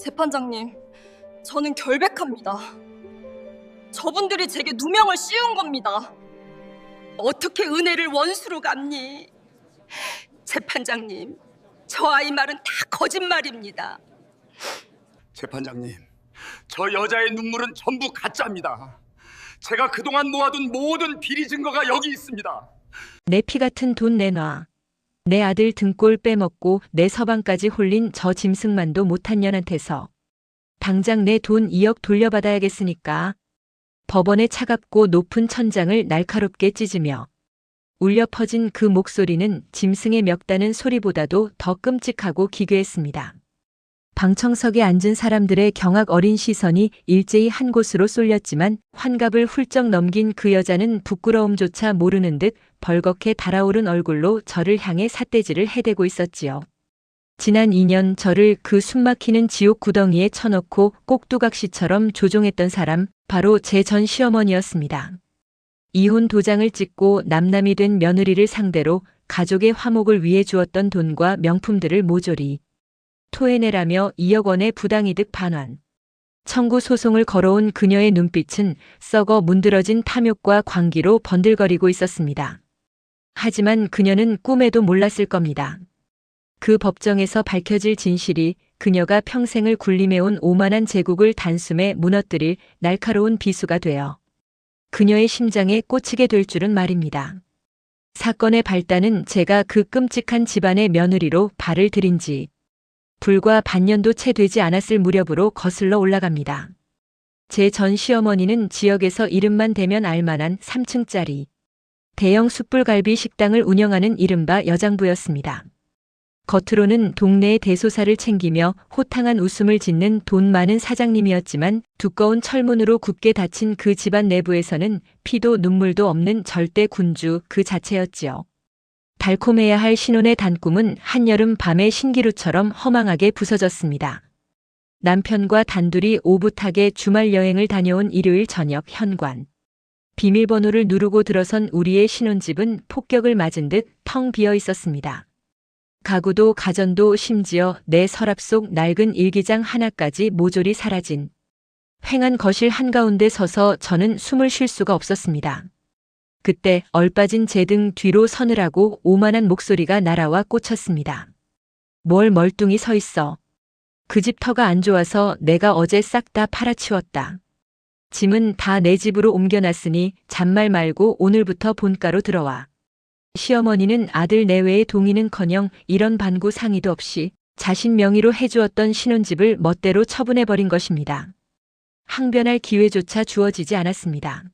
재판장님, 저는 결백합니다. 저분들이 제게 누명을 씌운 겁니다. 어떻게 은혜를 원수로 갚니? 재판장님, 저 아이 말은 다 거짓말입니다. 재판장님, 저 여자의 눈물은 전부 가짜입니다. 제가 그동안 모아둔 모든 비리 증거가 여기 있습니다. 내 피 같은 돈 내놔. 내 아들 등골 빼먹고 내 서방까지 홀린 저 짐승만도 못한 년한테서 당장 내 돈 2억 돌려받아야겠으니까. 법원의 차갑고 높은 천장을 날카롭게 찢으며 울려 퍼진 그 목소리는 짐승의 멱다는 소리보다도 더 끔찍하고 기괴했습니다. 방청석에 앉은 사람들의 경악 어린 시선이 일제히 한 곳으로 쏠렸지만 환갑을 훌쩍 넘긴 그 여자는 부끄러움조차 모르는 듯 벌겋게 달아오른 얼굴로 저를 향해 삿대질을 해대고 있었지요. 지난 2년 저를 그 숨막히는 지옥 구덩이에 쳐넣고 꼭두각시처럼 조종했던 사람, 바로 제 전 시어머니였습니다. 이혼 도장을 찍고 남남이 된 며느리를 상대로 가족의 화목을 위해 주었던 돈과 명품들을 모조리 토해내라며 2억 원의 부당이득 반환 청구 소송을 걸어온 그녀의 눈빛은 썩어 문드러진 탐욕과 광기로 번들거리고 있었습니다. 하지만 그녀는 꿈에도 몰랐을 겁니다. 그 법정에서 밝혀질 진실이 그녀가 평생을 군림해온 오만한 제국을 단숨에 무너뜨릴 날카로운 비수가 되어 그녀의 심장에 꽂히게 될 줄은 말입니다. 사건의 발단은 제가 그 끔찍한 집안의 며느리로 발을 들인 지 불과 반년도 채 되지 않았을 무렵으로 거슬러 올라갑니다. 제 전 시어머니는 지역에서 이름만 대면 알만한 3층짜리 대형 숯불갈비 식당을 운영하는 이른바 여장부였습니다. 겉으로는 동네의 대소사를 챙기며 호탕한 웃음을 짓는 돈 많은 사장님이었지만 두꺼운 철문으로 굳게 닫힌 그 집안 내부에서는 피도 눈물도 없는 절대 군주 그 자체였지요. 달콤해야 할 신혼의 단꿈은 한여름 밤의 신기루처럼 허망하게 부서졌습니다. 남편과 단둘이 오붓하게 주말 여행을 다녀온 일요일 저녁 현관. 비밀번호를 누르고 들어선 우리의 신혼집은 폭격을 맞은 듯 텅 비어 있었습니다. 가구도 가전도 심지어 내 서랍 속 낡은 일기장 하나까지 모조리 사라진 휑한 거실 한가운데 서서 저는 숨을 쉴 수가 없었습니다. 그때 얼빠진 제 등 뒤로 서느라고 오만한 목소리가 날아와 꽂혔습니다. 뭘 멀뚱히 서 있어. 그 집 터가 안 좋아서 내가 어제 싹 다 팔아치웠다. 짐은 다 내 집으로 옮겨놨으니 잔말 말고 오늘부터 본가로 들어와. 시어머니는 아들 내외의 동의는커녕 이런 반구 상의도 없이 자신 명의로 해주었던 신혼집을 멋대로 처분해버린 것입니다. 항변할 기회조차 주어지지 않았습니다.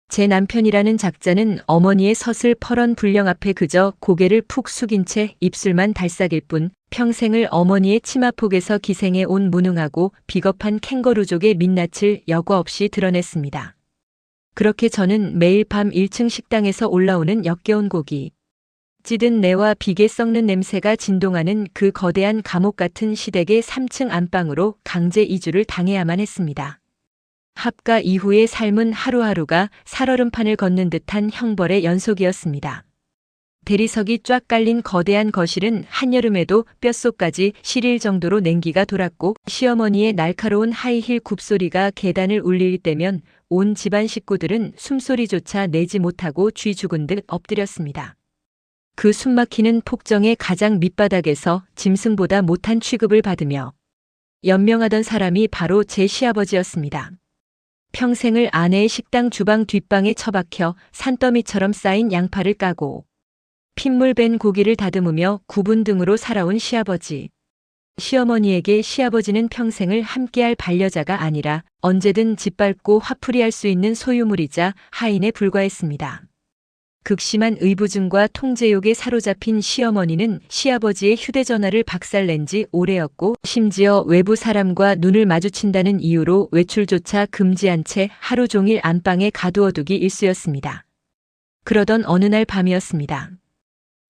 제 남편이라는 작자는 어머니의 서슬퍼런 불령 앞에 그저 고개를 푹 숙인 채 입술만 달싹일 뿐 평생을 어머니의 치마폭에서 기생해 온 무능하고 비겁한 캥거루족의 민낯을 여과 없이 드러냈습니다. 그렇게 저는 매일 밤 1층 식당에서 올라오는 역겨운 고기, 찌든 내와 비계 썩는 냄새가 진동하는 그 거대한 감옥 같은 시댁의 3층 안방으로 강제 이주를 당해야만 했습니다. 합가 이후의 삶은 하루하루가 살얼음판을 걷는 듯한 형벌의 연속이었습니다. 대리석이 쫙 깔린 거대한 거실은 한여름에도 뼛속까지 시릴 정도로 냉기가 돌았고 시어머니의 날카로운 하이힐 굽소리가 계단을 울릴 때면 온 집안 식구들은 숨소리조차 내지 못하고 쥐 죽은 듯 엎드렸습니다. 그 숨막히는 폭정의 가장 밑바닥에서 짐승보다 못한 취급을 받으며 연명하던 사람이 바로 제 시아버지였습니다. 평생을 아내의 식당 주방 뒷방에 처박혀 산더미처럼 쌓인 양파를 까고 핏물 밴 고기를 다듬으며 구분 등으로 살아온 시아버지. 시어머니에게 시아버지는 평생을 함께할 반려자가 아니라 언제든 짓밟고 화풀이할 수 있는 소유물이자 하인에 불과했습니다. 극심한 의부증과 통제욕에 사로잡힌 시어머니는 시아버지의 휴대전화를 박살낸 지 오래였고 심지어 외부 사람과 눈을 마주친다는 이유로 외출조차 금지한 채 하루 종일 안방에 가두어두기 일쑤였습니다. 그러던 어느 날 밤이었습니다.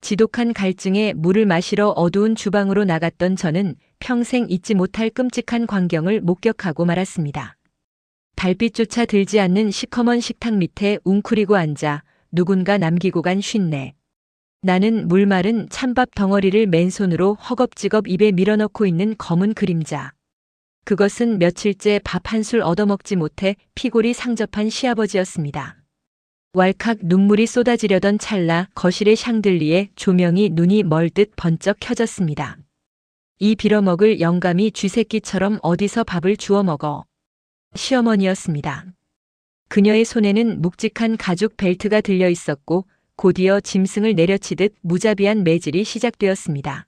지독한 갈증에 물을 마시러 어두운 주방으로 나갔던 저는 평생 잊지 못할 끔찍한 광경을 목격하고 말았습니다. 달빛조차 들지 않는 시커먼 식탁 밑에 웅크리고 앉아 누군가 남기고 간 쉰내. 나는 물마른 찬밥 덩어리를 맨손으로 허겁지겁 입에 밀어넣고 있는 검은 그림자. 그것은 며칠째 밥 한 술 얻어먹지 못해 피골이 상접한 시아버지였습니다. 왈칵 눈물이 쏟아지려던 찰나 거실의 샹들리에 조명이 눈이 멀듯 번쩍 켜졌습니다. 이 빌어먹을 영감이 쥐새끼처럼 어디서 밥을 주워 먹어. 시어머니였습니다. 그녀의 손에는 묵직한 가죽 벨트가 들려 있었고 곧이어 짐승을 내려치듯 무자비한 매질이 시작되었습니다.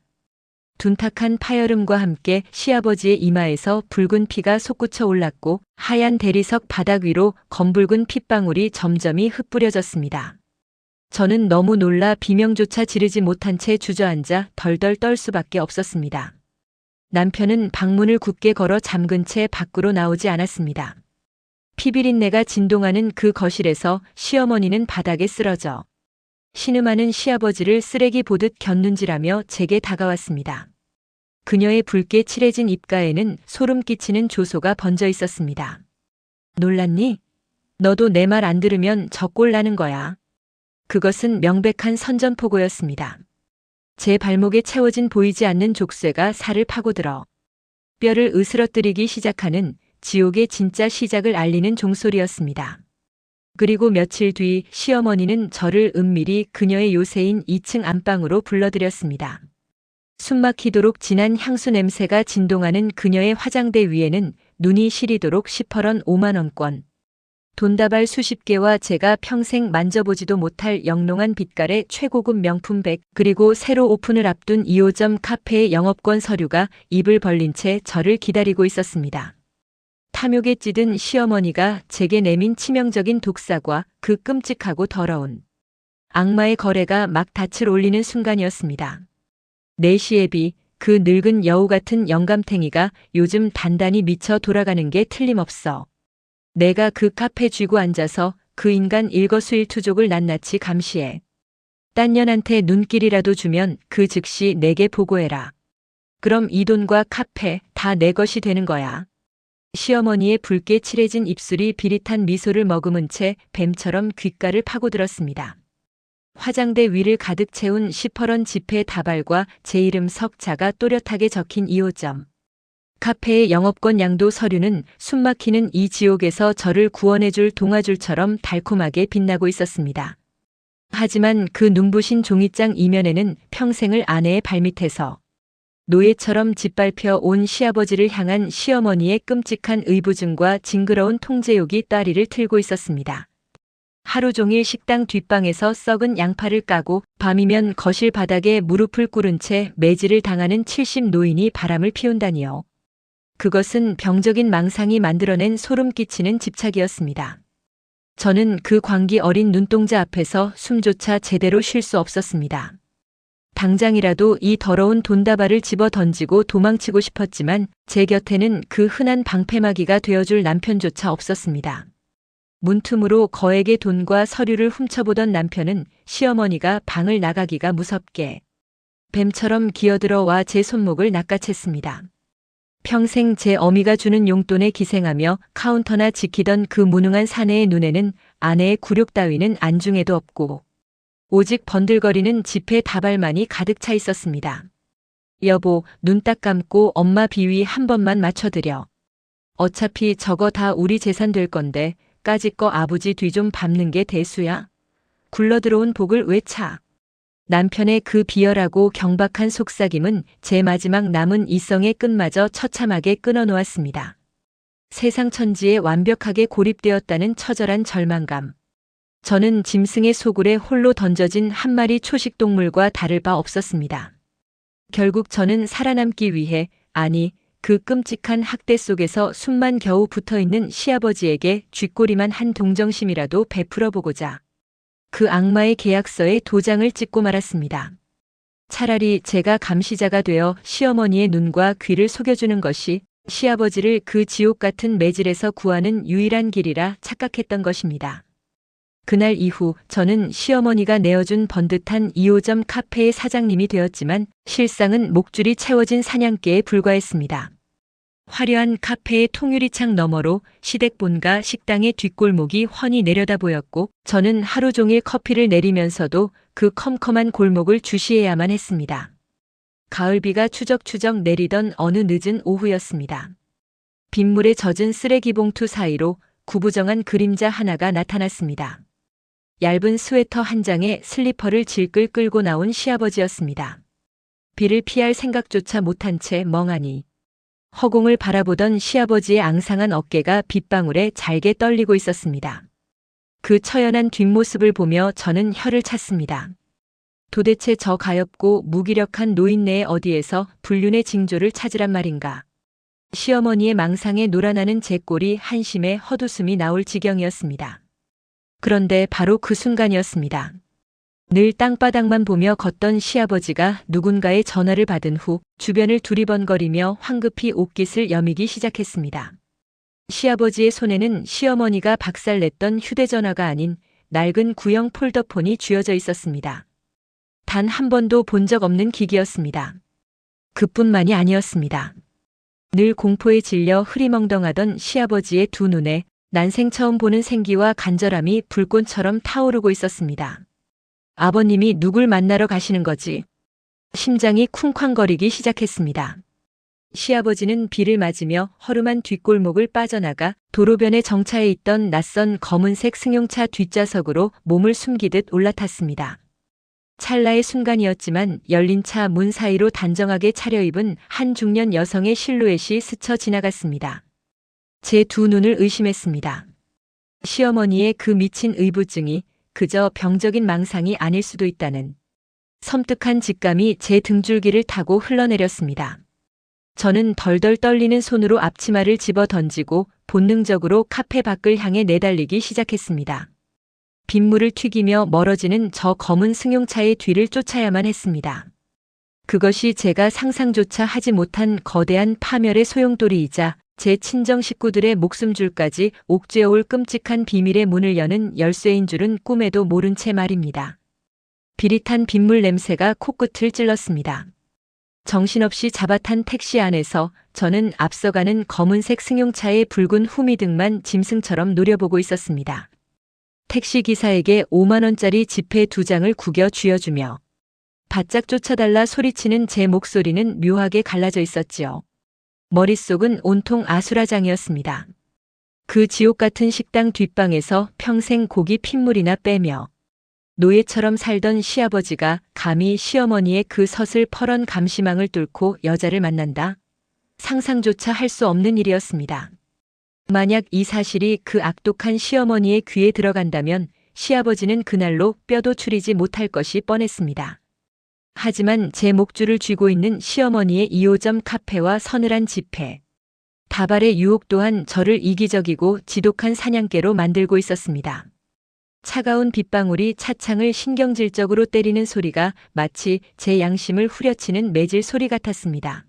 둔탁한 파여름과 함께 시아버지의 이마에서 붉은 피가 솟구쳐 올랐고 하얀 대리석 바닥 위로 검붉은 핏방울이 점점이 흩뿌려졌습니다. 저는 너무 놀라 비명조차 지르지 못한 채 주저앉아 덜덜 떨 수밖에 없었습니다. 남편은 방문을 굳게 걸어 잠근 채 밖으로 나오지 않았습니다. 피비린내가 진동하는 그 거실에서 시어머니는 바닥에 쓰러져 신음하는 시아버지를 쓰레기 보듯 곁눈질하며 제게 다가왔습니다. 그녀의 붉게 칠해진 입가에는 소름 끼치는 조소가 번져 있었습니다. 놀랐니? 너도 내 말 안 들으면 저 꼴 나는 거야. 그것은 명백한 선전포고였습니다. 제 발목에 채워진 보이지 않는 족쇄가 살을 파고들어 뼈를 으스러뜨리기 시작하는 지옥의 진짜 시작을 알리는 종소리였습니다. 그리고 며칠 뒤 시어머니는 저를 은밀히 그녀의 요새인 2층 안방으로 불러들였습니다. 숨막히도록 진한 향수 냄새가 진동하는 그녀의 화장대 위에는 눈이 시리도록 시퍼런 5만 원권. 돈다발 수십 개와 제가 평생 만져보지도 못할 영롱한 빛깔의 최고급 명품백, 그리고 새로 오픈을 앞둔 2호점 카페의 영업권 서류가 입을 벌린 채 저를 기다리고 있었습니다. 탐욕에 찌든 시어머니가 제게 내민 치명적인 독사과 그 끔찍하고 더러운 악마의 거래가 막 닻을 올리는 순간이었습니다. 4시에 비, 그 늙은 여우 같은 영감탱이가 요즘 단단히 미쳐 돌아가는 게 틀림없어. 내가 그 카페 쥐고 앉아서 그 인간 일거수일투족을 낱낱이 감시해. 딴 년한테 눈길이라도 주면 그 즉시 내게 보고해라. 그럼 이 돈과 카페 다 내 것이 되는 거야. 시어머니의 붉게 칠해진 입술이 비릿한 미소를 머금은 채 뱀처럼 귓가를 파고들었습니다. 화장대 위를 가득 채운 시퍼런 지폐 다발과 제 이름 석자가 또렷하게 적힌 2호점. 카페의 영업권 양도 서류는 숨막히는 이 지옥에서 저를 구원해줄 동아줄처럼 달콤하게 빛나고 있었습니다. 하지만 그 눈부신 종이장 이면에는 평생을 아내의 발밑에서 노예처럼 짓밟혀 온 시아버지를 향한 시어머니의 끔찍한 의부증과 징그러운 통제욕이 따리를 틀고 있었습니다. 하루 종일 식당 뒷방에서 썩은 양파를 까고 밤이면 거실 바닥에 무릎을 꿇은 채 매질을 당하는 70 노인이 바람을 피운다니요. 그것은 병적인 망상이 만들어낸 소름 끼치는 집착이었습니다. 저는 그 광기 어린 눈동자 앞에서 숨조차 제대로 쉴 수 없었습니다. 당장이라도 이 더러운 돈다발을 집어 던지고 도망치고 싶었지만 제 곁에는 그 흔한 방패막이가 되어줄 남편조차 없었습니다. 문틈으로 거액의 돈과 서류를 훔쳐보던 남편은 시어머니가 방을 나가기가 무섭게 뱀처럼 기어들어와 제 손목을 낚아챘습니다. 평생 제 어미가 주는 용돈에 기생하며 카운터나 지키던 그 무능한 사내의 눈에는 아내의 굴욕 따위는 안중에도 없고 오직 번들거리는 지폐 다발만이 가득 차 있었습니다. 여보, 눈 딱 감고 엄마 비위 한 번만 맞춰드려. 어차피 저거 다 우리 재산 될 건데 까짓 거 아버지 뒤 좀 밟는 게 대수야. 굴러들어온 복을 왜 차? 남편의 그 비열하고 경박한 속삭임은 제 마지막 남은 이성의 끈마저 처참하게 끊어놓았습니다. 세상 천지에 완벽하게 고립되었다는 처절한 절망감. 저는 짐승의 소굴에 홀로 던져진 한 마리 초식동물과 다를 바 없었습니다. 결국 저는 살아남기 위해, 아니, 그 끔찍한 학대 속에서 숨만 겨우 붙어있는 시아버지에게 쥐꼬리만 한 동정심이라도 베풀어보고자 그 악마의 계약서에 도장을 찍고 말았습니다. 차라리 제가 감시자가 되어 시어머니의 눈과 귀를 속여주는 것이 시아버지를 그 지옥 같은 매질에서 구하는 유일한 길이라 착각했던 것입니다. 그날 이후 저는 시어머니가 내어준 번듯한 2호점 카페의 사장님이 되었지만 실상은 목줄이 채워진 사냥개에 불과했습니다. 화려한 카페의 통유리창 너머로 시댁본가 식당의 뒷골목이 훤히 내려다 보였고 저는 하루 종일 커피를 내리면서도 그 컴컴한 골목을 주시해야만 했습니다. 가을비가 추적추적 내리던 어느 늦은 오후였습니다. 빗물에 젖은 쓰레기 봉투 사이로 구부정한 그림자 하나가 나타났습니다. 얇은 스웨터 한 장에 슬리퍼를 질끌 끌고 나온 시아버지였습니다. 비를 피할 생각조차 못한 채 멍하니 허공을 바라보던 시아버지의 앙상한 어깨가 빗방울에 잘게 떨리고 있었습니다. 그 처연한 뒷모습을 보며 저는 혀를 찼습니다. 도대체 저 가엾고 무기력한 노인네의 어디에서 불륜의 징조를 찾으란 말인가. 시어머니의 망상에 놀아나는 제 꼴이 한심해 헛웃음이 나올 지경이었습니다. 그런데 바로 그 순간이었습니다. 늘 땅바닥만 보며 걷던 시아버지가 누군가의 전화를 받은 후 주변을 두리번거리며 황급히 옷깃을 여미기 시작했습니다. 시아버지의 손에는 시어머니가 박살냈던 휴대전화가 아닌 낡은 구형 폴더폰이 쥐어져 있었습니다. 단 한 번도 본 적 없는 기기였습니다. 그뿐만이 아니었습니다. 늘 공포에 질려 흐리멍덩하던 시아버지의 두 눈에 난생 처음 보는 생기와 간절함이 불꽃처럼 타오르고 있었습니다. 아버님이 누굴 만나러 가시는 거지? 심장이 쿵쾅거리기 시작했습니다. 시아버지는 비를 맞으며 허름한 뒷골목을 빠져나가 도로변에 정차해 있던 낯선 검은색 승용차 뒷좌석으로 몸을 숨기듯 올라탔습니다. 찰나의 순간이었지만 열린 차 문 사이로 단정하게 차려입은 한 중년 여성의 실루엣이 스쳐 지나갔습니다. 제 두 눈을 의심했습니다. 시어머니의 그 미친 의부증이 그저 병적인 망상이 아닐 수도 있다는 섬뜩한 직감이 제 등줄기를 타고 흘러내렸습니다. 저는 덜덜 떨리는 손으로 앞치마를 집어 던지고 본능적으로 카페 밖을 향해 내달리기 시작했습니다. 빗물을 튀기며 멀어지는 저 검은 승용차의 뒤를 쫓아야만 했습니다. 그것이 제가 상상조차 하지 못한 거대한 파멸의 소용돌이이자 제 친정 식구들의 목숨줄까지 옥죄어올 끔찍한 비밀의 문을 여는 열쇠인 줄은 꿈에도 모른 채 말입니다. 비릿한 빗물 냄새가 코끝을 찔렀습니다. 정신없이 잡아탄 택시 안에서 저는 앞서가는 검은색 승용차의 붉은 후미등만 짐승처럼 노려보고 있었습니다. 택시 기사에게 5만 원짜리 지폐 2장을 구겨 쥐어주며 바짝 쫓아달라 소리치는 제 목소리는 묘하게 갈라져 있었지요. 머릿속은 온통 아수라장이었습니다. 그 지옥 같은 식당 뒷방에서 평생 고기 핏물이나 빼며 노예처럼 살던 시아버지가 감히 시어머니의 그 서슬퍼런 감시망을 뚫고 여자를 만난다? 상상조차 할 수 없는 일이었습니다. 만약 이 사실이 그 악독한 시어머니의 귀에 들어간다면 시아버지는 그날로 뼈도 추리지 못할 것이 뻔했습니다. 하지만 제 목줄을 쥐고 있는 시어머니의 2호점 카페와 서늘한 지폐, 다발의 유혹 또한 저를 이기적이고 지독한 사냥개로 만들고 있었습니다. 차가운 빗방울이 차창을 신경질적으로 때리는 소리가 마치 제 양심을 후려치는 매질 소리 같았습니다.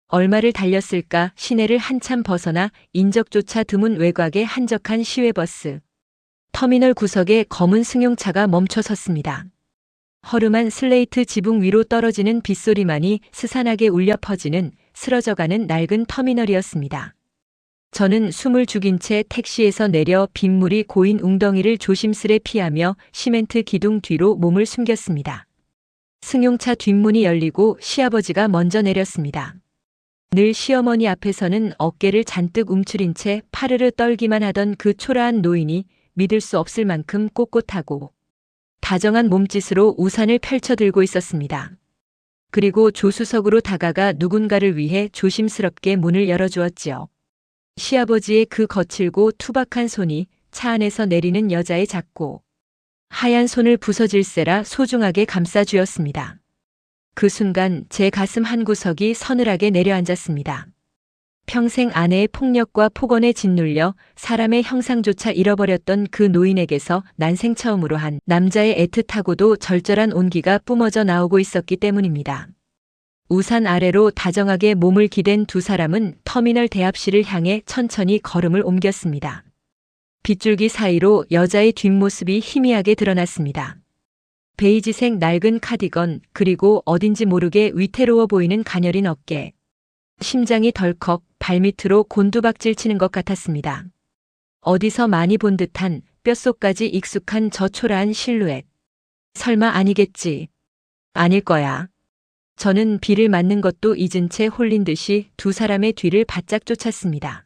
얼마를 달렸을까 시내를 한참 벗어나 인적조차 드문 외곽의 한적한 시외버스. 터미널 구석에 검은 승용차가 멈춰 섰습니다. 허름한 슬레이트 지붕 위로 떨어지는 빗소리만이 스산하게 울려 퍼지는 쓰러져가는 낡은 터미널이었습니다. 저는 숨을 죽인 채 택시에서 내려 빗물이 고인 웅덩이를 조심스레 피하며 시멘트 기둥 뒤로 몸을 숨겼습니다. 승용차 뒷문이 열리고 시아버지가 먼저 내렸습니다. 늘 시어머니 앞에서는 어깨를 잔뜩 움츠린 채 파르르 떨기만 하던 그 초라한 노인이 믿을 수 없을 만큼 꼿꼿하고 다정한 몸짓으로 우산을 펼쳐들고 있었습니다. 그리고 조수석으로 다가가 누군가를 위해 조심스럽게 문을 열어주었지요. 시아버지의 그 거칠고 투박한 손이 차 안에서 내리는 여자의 작고 하얀 손을 부서질세라 소중하게 감싸주었습니다. 그 순간 제 가슴 한구석이 서늘하게 내려앉았습니다. 평생 아내의 폭력과 폭언에 짓눌려 사람의 형상조차 잃어버렸던 그 노인에게서 난생 처음으로 한 남자의 애틋하고도 절절한 온기가 뿜어져 나오고 있었기 때문입니다. 우산 아래로 다정하게 몸을 기댄 두 사람은 터미널 대합실을 향해 천천히 걸음을 옮겼습니다. 빗줄기 사이로 여자의 뒷모습이 희미하게 드러났습니다. 베이지색 낡은 카디건, 그리고 어딘지 모르게 위태로워 보이는 가녀린 어깨. 심장이 덜컥 발밑으로 곤두박질 치는 것 같았습니다. 어디서 많이 본 듯한 뼛속까지 익숙한 저 초라한 실루엣. 설마 아니겠지. 아닐 거야. 저는 비를 맞는 것도 잊은 채 홀린 듯이 두 사람의 뒤를 바짝 쫓았습니다.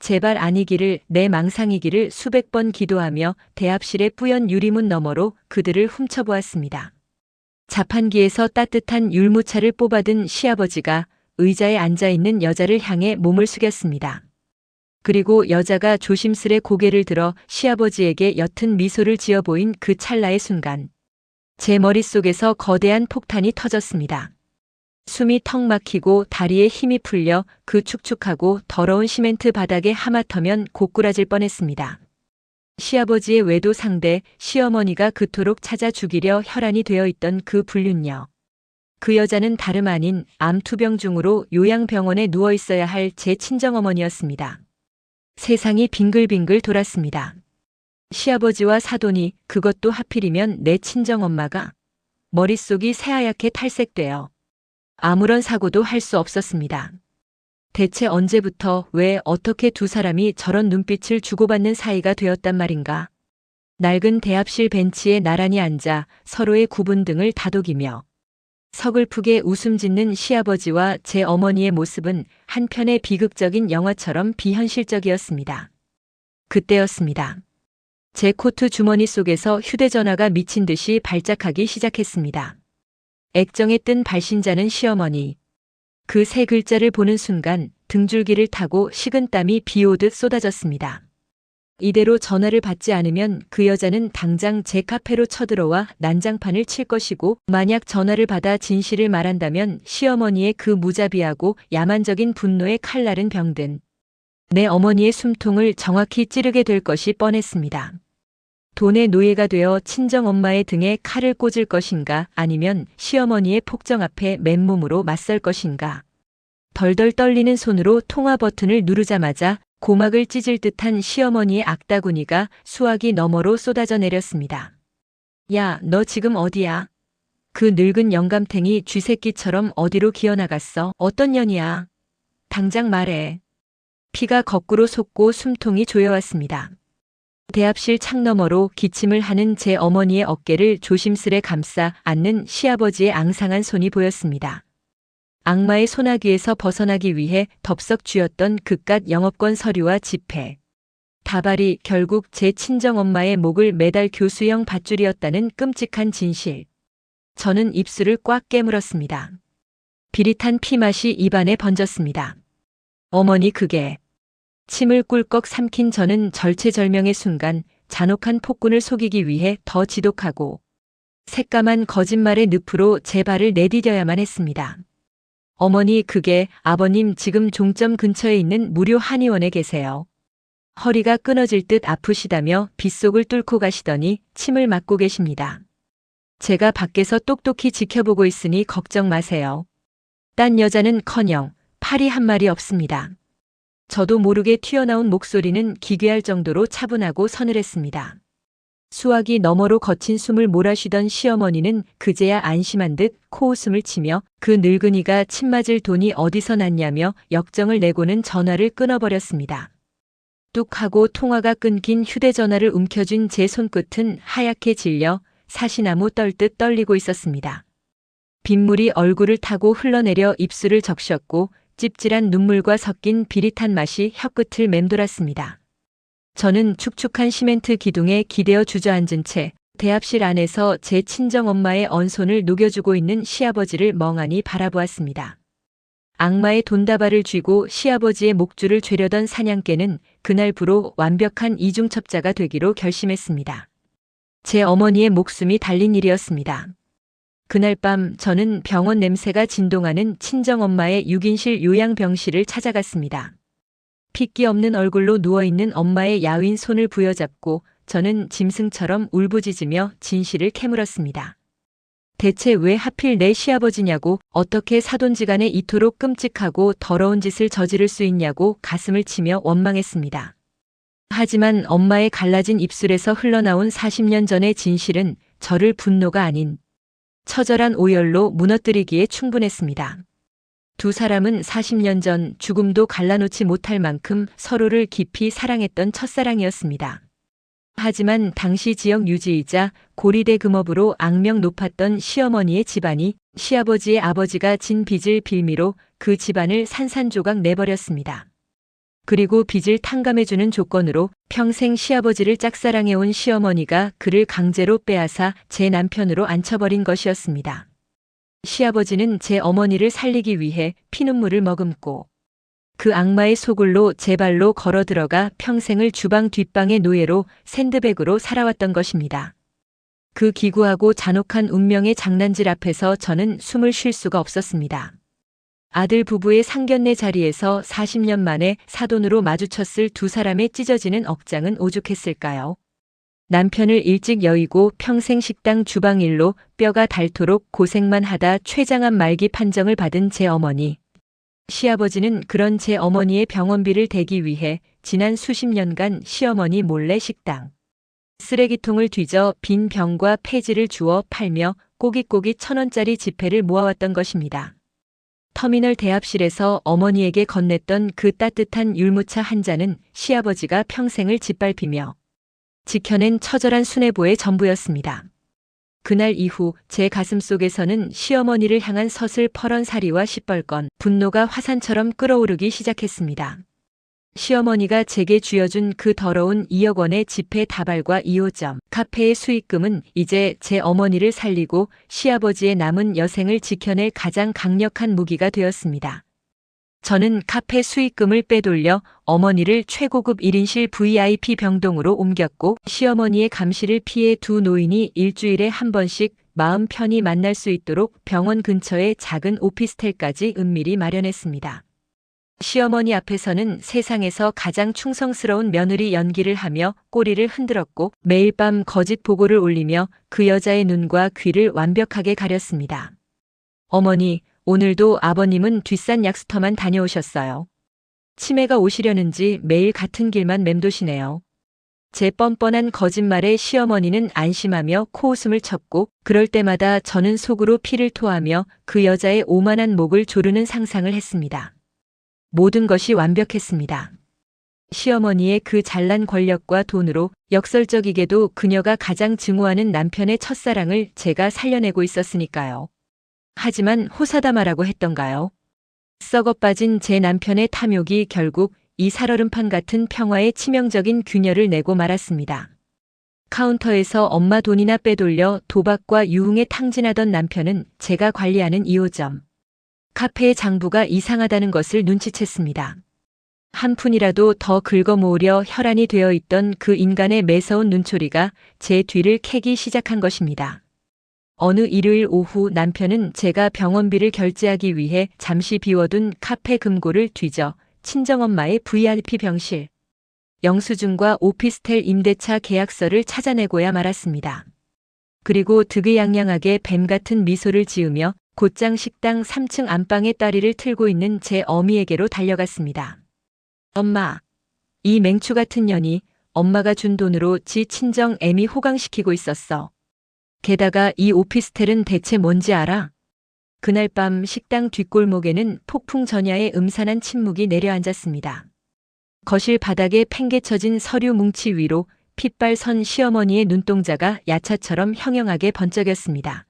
제발 아니기를 내 망상이기를 수백 번 기도하며 대합실의 뿌연 유리문 너머로 그들을 훔쳐보았습니다. 자판기에서 따뜻한 율무차를 뽑아든 시아버지가 의자에 앉아있는 여자를 향해 몸을 숙였습니다. 그리고 여자가 조심스레 고개를 들어 시아버지에게 옅은 미소를 지어 보인 그 찰나의 순간 제 머릿속에서 거대한 폭탄이 터졌습니다. 숨이 턱 막히고 다리에 힘이 풀려 그 축축하고 더러운 시멘트 바닥에 하마터면 고꾸라질 뻔했습니다. 시아버지의 외도 상대 시어머니가 그토록 찾아 죽이려 혈안이 되어 있던 그 불륜녀. 그 여자는 다름 아닌 암투병 중으로 요양병원에 누워 있어야 할 제 친정어머니였습니다. 세상이 빙글빙글 돌았습니다. 시아버지와 사돈이, 그것도 하필이면 내 친정엄마가 머릿속이 새하얗게 탈색되어 아무런 사고도 할 수 없었습니다. 대체 언제부터 왜 어떻게 두 사람이 저런 눈빛을 주고받는 사이가 되었단 말인가. 낡은 대합실 벤치에 나란히 앉아 서로의 구분 등을 다독이며 서글프게 웃음 짓는 시아버지와 제 어머니의 모습은 한편의 비극적인 영화처럼 비현실적이었습니다. 그때였습니다. 제 코트 주머니 속에서 휴대전화가 미친 듯이 발작하기 시작했습니다. 액정에 뜬 발신자는 시어머니. 그 세 글자를 보는 순간 등줄기를 타고 식은땀이 비 오듯 쏟아졌습니다. 이대로 전화를 받지 않으면 그 여자는 당장 제 카페로 쳐들어와 난장판을 칠 것이고, 만약 전화를 받아 진실을 말한다면 시어머니의 그 무자비하고 야만적인 분노의 칼날은 병든 내 어머니의 숨통을 정확히 찌르게 될 것이 뻔했습니다. 돈의 노예가 되어 친정엄마의 등에 칼을 꽂을 것인가, 아니면 시어머니의 폭정 앞에 맨몸으로 맞설 것인가. 덜덜 떨리는 손으로 통화 버튼을 누르자마자 고막을 찢을 듯한 시어머니의 악다구니가 수화기 너머로 쏟아져 내렸습니다. 야, 너 지금 어디야? 그 늙은 영감탱이 쥐새끼처럼 어디로 기어나갔어? 어떤 년이야? 당장 말해. 피가 거꾸로 솟고 숨통이 조여왔습니다. 대합실 창너머로 기침을 하는 제 어머니의 어깨를 조심스레 감싸 안는 시아버지의 앙상한 손이 보였습니다. 악마의 소나기에서 벗어나기 위해 덥석 쥐었던 그깟 영업권 서류와 지폐. 다발이 결국 제 친정엄마의 목을 매달 교수형 밧줄이었다는 끔찍한 진실. 저는 입술을 꽉 깨물었습니다. 비릿한 피맛이 입안에 번졌습니다. 어머니, 그게... 침을 꿀꺽 삼킨 저는 절체절명의 순간 잔혹한 폭군을 속이기 위해 더 지독하고 새까만 거짓말의 늪으로 제 발을 내디뎌야만 했습니다. 어머니, 그게 아버님 지금 종점 근처에 있는 무료 한의원에 계세요. 허리가 끊어질 듯 아프시다며 빗속을 뚫고 가시더니 침을 맞고 계십니다. 제가 밖에서 똑똑히 지켜보고 있으니 걱정 마세요. 딴 여자는커녕 팔이 한 마리 없습니다. 저도 모르게 튀어나온 목소리는 기괴할 정도로 차분하고 서늘했습니다. 수화기 너머로 거친 숨을 몰아쉬던 시어머니는 그제야 안심한 듯 코웃음을 치며 그 늙은이가 침 맞을 돈이 어디서 났냐며 역정을 내고는 전화를 끊어버렸습니다. 뚝 하고 통화가 끊긴 휴대전화를 움켜쥔 제 손끝은 하얗게 질려 사시나무 떨듯 떨리고 있었습니다. 빗물이 얼굴을 타고 흘러내려 입술을 적셨고 찝찝한 눈물과 섞인 비릿한 맛이 혀끝을 맴돌았습니다. 저는 축축한 시멘트 기둥에 기대어 주저앉은 채 대합실 안에서 제 친정엄마의 언손을 녹여주고 있는 시아버지를 멍하니 바라보았습니다. 악마의 돈다발을 쥐고 시아버지의 목줄을 죄려던 사냥개는 그날부로 완벽한 이중첩자가 되기로 결심했습니다. 제 어머니의 목숨이 달린 일이었습니다. 그날 밤 저는 병원 냄새가 진동하는 친정엄마의 6인실 요양병실을 찾아갔습니다. 핏기 없는 얼굴로 누워있는 엄마의 야윈 손을 부여잡고 저는 짐승처럼 울부짖으며 진실을 캐물었습니다. 대체 왜 하필 내 시아버지냐고, 어떻게 사돈지간에 이토록 끔찍하고 더러운 짓을 저지를 수 있냐고 가슴을 치며 원망했습니다. 하지만 엄마의 갈라진 입술에서 흘러나온 40년 전의 진실은 저를 분노가 아닌 처절한 오열로 무너뜨리기에 충분했습니다. 두 사람은 40년 전 죽음도 갈라놓지 못할 만큼 서로를 깊이 사랑했던 첫사랑이었습니다. 하지만 당시 지역 유지이자 고리대 금업으로 악명 높았던 시어머니의 집안이 시아버지의 아버지가 진 빚을 빌미로 그 집안을 산산조각 내버렸습니다. 그리고 빚을 탕감해주는 조건으로 평생 시아버지를 짝사랑해온 시어머니가 그를 강제로 빼앗아 제 남편으로 앉혀버린 것이었습니다. 시아버지는 제 어머니를 살리기 위해 피눈물을 머금고 그 악마의 소굴로 제 발로 걸어 들어가 평생을 주방 뒷방의 노예로 샌드백으로 살아왔던 것입니다. 그 기구하고 잔혹한 운명의 장난질 앞에서 저는 숨을 쉴 수가 없었습니다. 아들 부부의 상견례 자리에서 40년 만에 사돈으로 마주쳤을 두 사람의 찢어지는 억장은 오죽했을까요? 남편을 일찍 여의고 평생 식당 주방 일로 뼈가 닳도록 고생만 하다 췌장암 말기 판정을 받은 제 어머니. 시아버지는 그런 제 어머니의 병원비를 대기 위해 지난 수십 년간 시어머니 몰래 식당 쓰레기통을 뒤져 빈 병과 폐지를 주워 팔며 꼬깃꼬깃 1,000원짜리 지폐를 모아왔던 것입니다. 터미널 대합실에서 어머니에게 건넸던 그 따뜻한 율무차 한 잔은 시아버지가 평생을 짓밟히며 지켜낸 처절한 수뇌보의 전부였습니다. 그날 이후 제 가슴속에서는 시어머니를 향한 서슬퍼런 사리와 시뻘건 분노가 화산처럼 끓어오르기 시작했습니다. 시어머니가 제게 쥐어준 그 더러운 2억 원의 지폐 다발과 2호점 카페의 수익금은 이제 제 어머니를 살리고 시아버지의 남은 여생을 지켜낼 가장 강력한 무기가 되었습니다. 저는 카페 수익금을 빼돌려 어머니를 최고급 1인실 VIP 병동으로 옮겼고 시어머니의 감시를 피해 두 노인이 일주일에 한 번씩 마음 편히 만날 수 있도록 병원 근처에 작은 오피스텔까지 은밀히 마련했습니다. 시어머니 앞에서는 세상에서 가장 충성스러운 며느리 연기를 하며 꼬리를 흔들었고 매일 밤 거짓 보고를 올리며 그 여자의 눈과 귀를 완벽하게 가렸습니다. 어머니, 오늘도 아버님은 뒷산 약수터만 다녀오셨어요. 치매가 오시려는지 매일 같은 길만 맴도시네요. 제 뻔뻔한 거짓말에 시어머니는 안심하며 코웃음을 쳤고 그럴 때마다 저는 속으로 피를 토하며 그 여자의 오만한 목을 조르는 상상을 했습니다. 모든 것이 완벽했습니다. 시어머니의 그 잘난 권력과 돈으로 역설적이게도 그녀가 가장 증오하는 남편의 첫사랑을 제가 살려내고 있었으니까요. 하지만 호사다마라고 했던가요? 썩어 빠진 제 남편의 탐욕이 결국 이 살얼음판 같은 평화에 치명적인 균열을 내고 말았습니다. 카운터에서 엄마 돈이나 빼돌려 도박과 유흥에 탕진하던 남편은 제가 관리하는 2호점 카페의 장부가 이상하다는 것을 눈치챘습니다. 한 푼이라도 더 긁어 모으려 혈안이 되어 있던 그 인간의 매서운 눈초리가 제 뒤를 캐기 시작한 것입니다. 어느 일요일 오후 남편은 제가 병원비를 결제하기 위해 잠시 비워둔 카페 금고를 뒤져 친정엄마의 VIP 병실, 영수증과 오피스텔 임대차 계약서를 찾아내고야 말았습니다. 그리고 득의양양하게 뱀 같은 미소를 지으며 곧장 식당 3층 안방에 다리를 틀고 있는 제 어미에게로 달려갔습니다. 엄마, 이 맹추 같은 년이 엄마가 준 돈으로 지 친정 애미 호강시키고 있었어. 게다가 이 오피스텔은 대체 뭔지 알아? 그날 밤 식당 뒷골목에는 폭풍 전야의 음산한 침묵이 내려앉았습니다. 거실 바닥에 팽개쳐진 서류 뭉치 위로 핏발 선 시어머니의 눈동자가 야차처럼 형형하게 번쩍였습니다.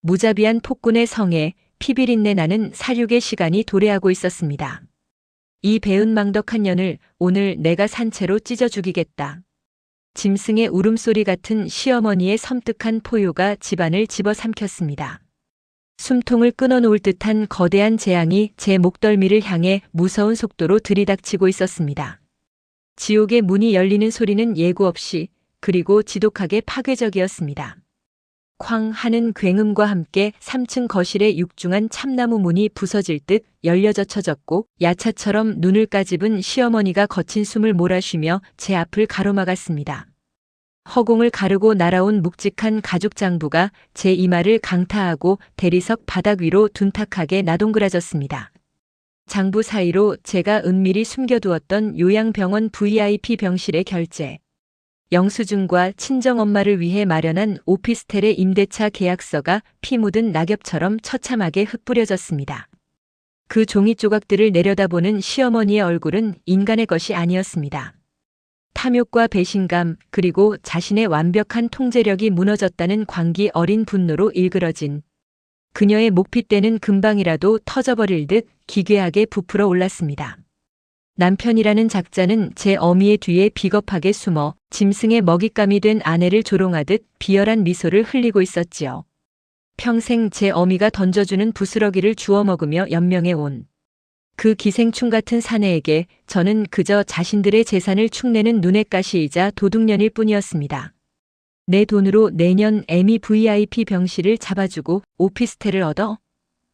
무자비한 폭군의 성에 피비린내 나는 사륙의 시간이 도래하고 있었습니다. 이 배은망덕한 년을 오늘 내가 산채로 찢어 죽이겠다. 짐승의 울음소리 같은 시어머니의 섬뜩한 포효가 집안을 집어삼켰습니다. 숨통을 끊어놓을 듯한 거대한 재앙이 제 목덜미를 향해 무서운 속도로 들이닥치고 있었습니다. 지옥의 문이 열리는 소리는 예고 없이 그리고 지독하게 파괴적이었습니다. 쾅 하는 굉음과 함께 3층 거실의 육중한 참나무 문이 부서질 듯 열려 젖혀졌고 야차처럼 눈을 까집은 시어머니가 거친 숨을 몰아쉬며 제 앞을 가로막았습니다. 허공을 가르고 날아온 묵직한 가죽 장부가 제 이마를 강타하고 대리석 바닥 위로 둔탁하게 나동그라졌습니다. 장부 사이로 제가 은밀히 숨겨두었던 요양병원 VIP 병실의 결제, 영수증과 친정엄마를 위해 마련한 오피스텔의 임대차 계약서가 피 묻은 낙엽처럼 처참하게 흩뿌려졌습니다. 그 종이 조각들을 내려다보는 시어머니의 얼굴은 인간의 것이 아니었습니다. 탐욕과 배신감 그리고 자신의 완벽한 통제력이 무너졌다는 광기 어린 분노로 일그러진 그녀의 목핏대는 금방이라도 터져버릴 듯 기괴하게 부풀어 올랐습니다. 남편이라는 작자는 제 어미의 뒤에 비겁하게 숨어 짐승의 먹잇감이 된 아내를 조롱하듯 비열한 미소를 흘리고 있었지요. 평생 제 어미가 던져주는 부스러기를 주워 먹으며 연명해 온 그 기생충 같은 사내에게 저는 그저 자신들의 재산을 축내는 눈엣 가시이자 도둑년일 뿐이었습니다. 내 돈으로 내년 에미 VIP 병실을 잡아주고 오피스텔을 얻어?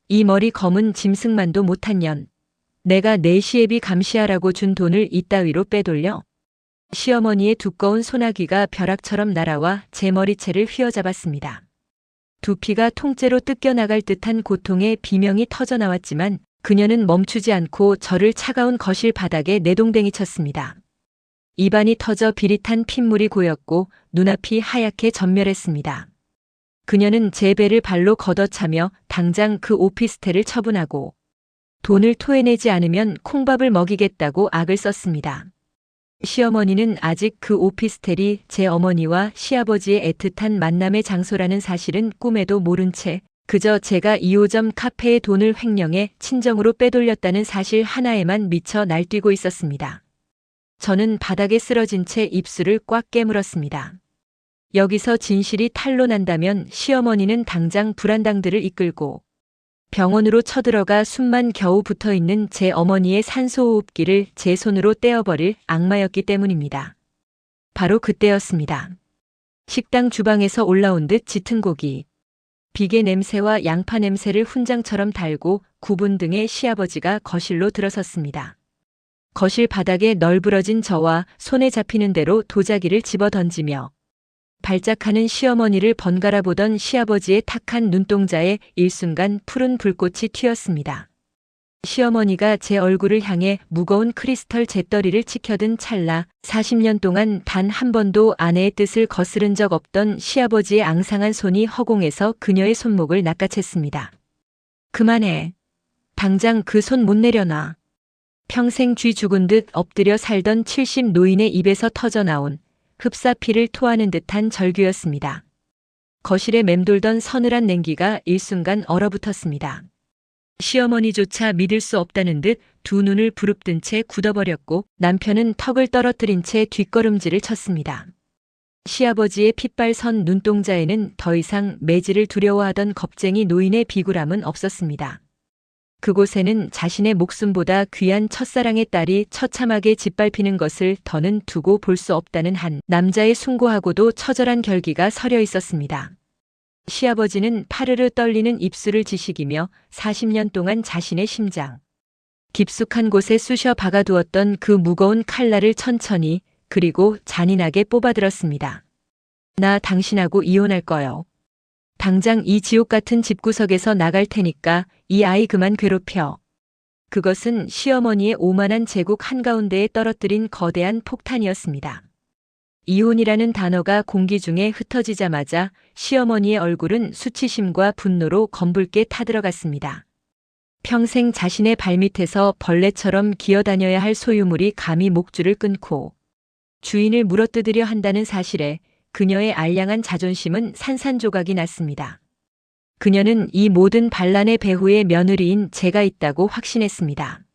이 머리 검은 짐승만도 못한 년. 내가 내 시애비 감시하라고 준 돈을 이따위로 빼돌려? 시어머니의 두꺼운 소나기가 벼락처럼 날아와 제 머리채를 휘어잡았습니다. 두피가 통째로 뜯겨나갈 듯한 고통의 비명이 터져나왔지만 그녀는 멈추지 않고 저를 차가운 거실 바닥에 내동댕이 쳤습니다. 입안이 터져 비릿한 핏물이 고였고 눈앞이 하얗게 전멸했습니다. 그녀는 제 배를 발로 걷어차며 당장 그 오피스텔을 처분하고 돈을 토해내지 않으면 콩밥을 먹이겠다고 악을 썼습니다. 시어머니는 아직 그 오피스텔이 제 어머니와 시아버지의 애틋한 만남의 장소라는 사실은 꿈에도 모른 채 그저 제가 2호점 카페의 돈을 횡령해 친정으로 빼돌렸다는 사실 하나에만 미쳐 날뛰고 있었습니다. 저는 바닥에 쓰러진 채 입술을 꽉 깨물었습니다. 여기서 진실이 탄로난다면 시어머니는 당장 불안당들을 이끌고 병원으로 쳐들어가 숨만 겨우 붙어있는 제 어머니의 산소호흡기를 제 손으로 떼어버릴 악마였기 때문입니다. 바로 그때였습니다. 식당 주방에서 올라온 듯 짙은 고기, 비계 냄새와 양파 냄새를 훈장처럼 달고 구분 등의 시아버지가 거실로 들어섰습니다. 거실 바닥에 널브러진 저와 손에 잡히는 대로 도자기를 집어던지며 발작하는 시어머니를 번갈아 보던 시아버지의 탁한 눈동자에 일순간 푸른 불꽃이 튀었습니다. 시어머니가 제 얼굴을 향해 무거운 크리스털 재떨이를 치켜든 찰나 40년 동안 단 한 번도 아내의 뜻을 거스른 적 없던 시아버지의 앙상한 손이 허공에서 그녀의 손목을 낚아챘습니다. 그만해. 당장 그 손 못 내려놔. 평생 쥐 죽은 듯 엎드려 살던 70 노인의 입에서 터져나온 흡사피를 토하는 듯한 절규였습니다. 거실에 맴돌던 서늘한 냉기가 일순간 얼어붙었습니다. 시어머니조차 믿을 수 없다는 듯 두 눈을 부릅뜬 채 굳어버렸고 남편은 턱을 떨어뜨린 채 뒷걸음질을 쳤습니다. 시아버지의 핏발선 눈동자에는 더 이상 매질을 두려워하던 겁쟁이 노인의 비굴함은 없었습니다. 그곳에는 자신의 목숨보다 귀한 첫사랑의 딸이 처참하게 짓밟히는 것을 더는 두고 볼 수 없다는 한 남자의 숭고하고도 처절한 결기가 서려 있었습니다. 시아버지는 파르르 떨리는 입술을 지식이며 40년 동안 자신의 심장 깊숙한 곳에 쑤셔 박아두었던 그 무거운 칼날을 천천히 그리고 잔인하게 뽑아들었습니다. 나 당신하고 이혼할 거요. 당장 이 지옥 같은 집구석에서 나갈 테니까 이 아이 그만 괴롭혀. 그것은 시어머니의 오만한 제국 한가운데에 떨어뜨린 거대한 폭탄이었습니다. 이혼이라는 단어가 공기 중에 흩어지자마자 시어머니의 얼굴은 수치심과 분노로 검붉게 타들어갔습니다. 평생 자신의 발밑에서 벌레처럼 기어다녀야 할 소유물이 감히 목줄을 끊고 주인을 물어뜯으려 한다는 사실에 그녀의 알량한 자존심은 산산조각이 났습니다. 그녀는 이 모든 반란의 배후에 며느리인 제가 있다고 확신했습니다.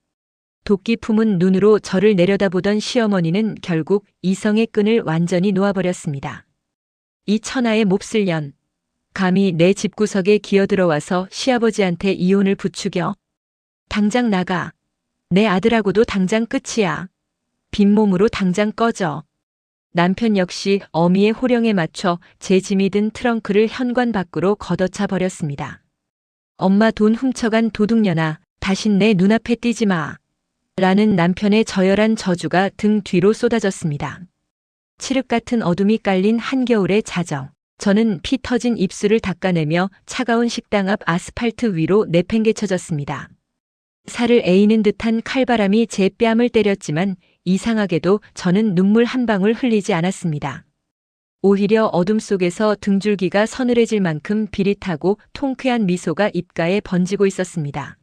도끼 품은 눈으로 저를 내려다보던 시어머니는 결국 이성의 끈을 완전히 놓아버렸습니다. 이 천하의 몹쓸 년, 감히 내 집구석에 기어들어와서 시아버지한테 이혼을 부추겨? 당장 나가. 내 아들하고도 당장 끝이야. 빈몸으로 당장 꺼져. 남편 역시 어미의 호령에 맞춰 제 짐이 든 트렁크를 현관 밖으로 걷어차 버렸습니다. 엄마 돈 훔쳐간 도둑년아, 다신 내 눈앞에 띄지 마. 라는 남편의 저열한 저주가 등 뒤로 쏟아졌습니다. 칠흑 같은 어둠이 깔린 한겨울의 자정. 저는 피 터진 입술을 닦아내며 차가운 식당 앞 아스팔트 위로 내팽개쳐졌습니다. 살을 에이는 듯한 칼바람이 제 뺨을 때렸지만 이상하게도 저는 눈물 한 방울 흘리지 않았습니다. 오히려 어둠 속에서 등줄기가 서늘해질 만큼 비릿하고 통쾌한 미소가 입가에 번지고 있었습니다.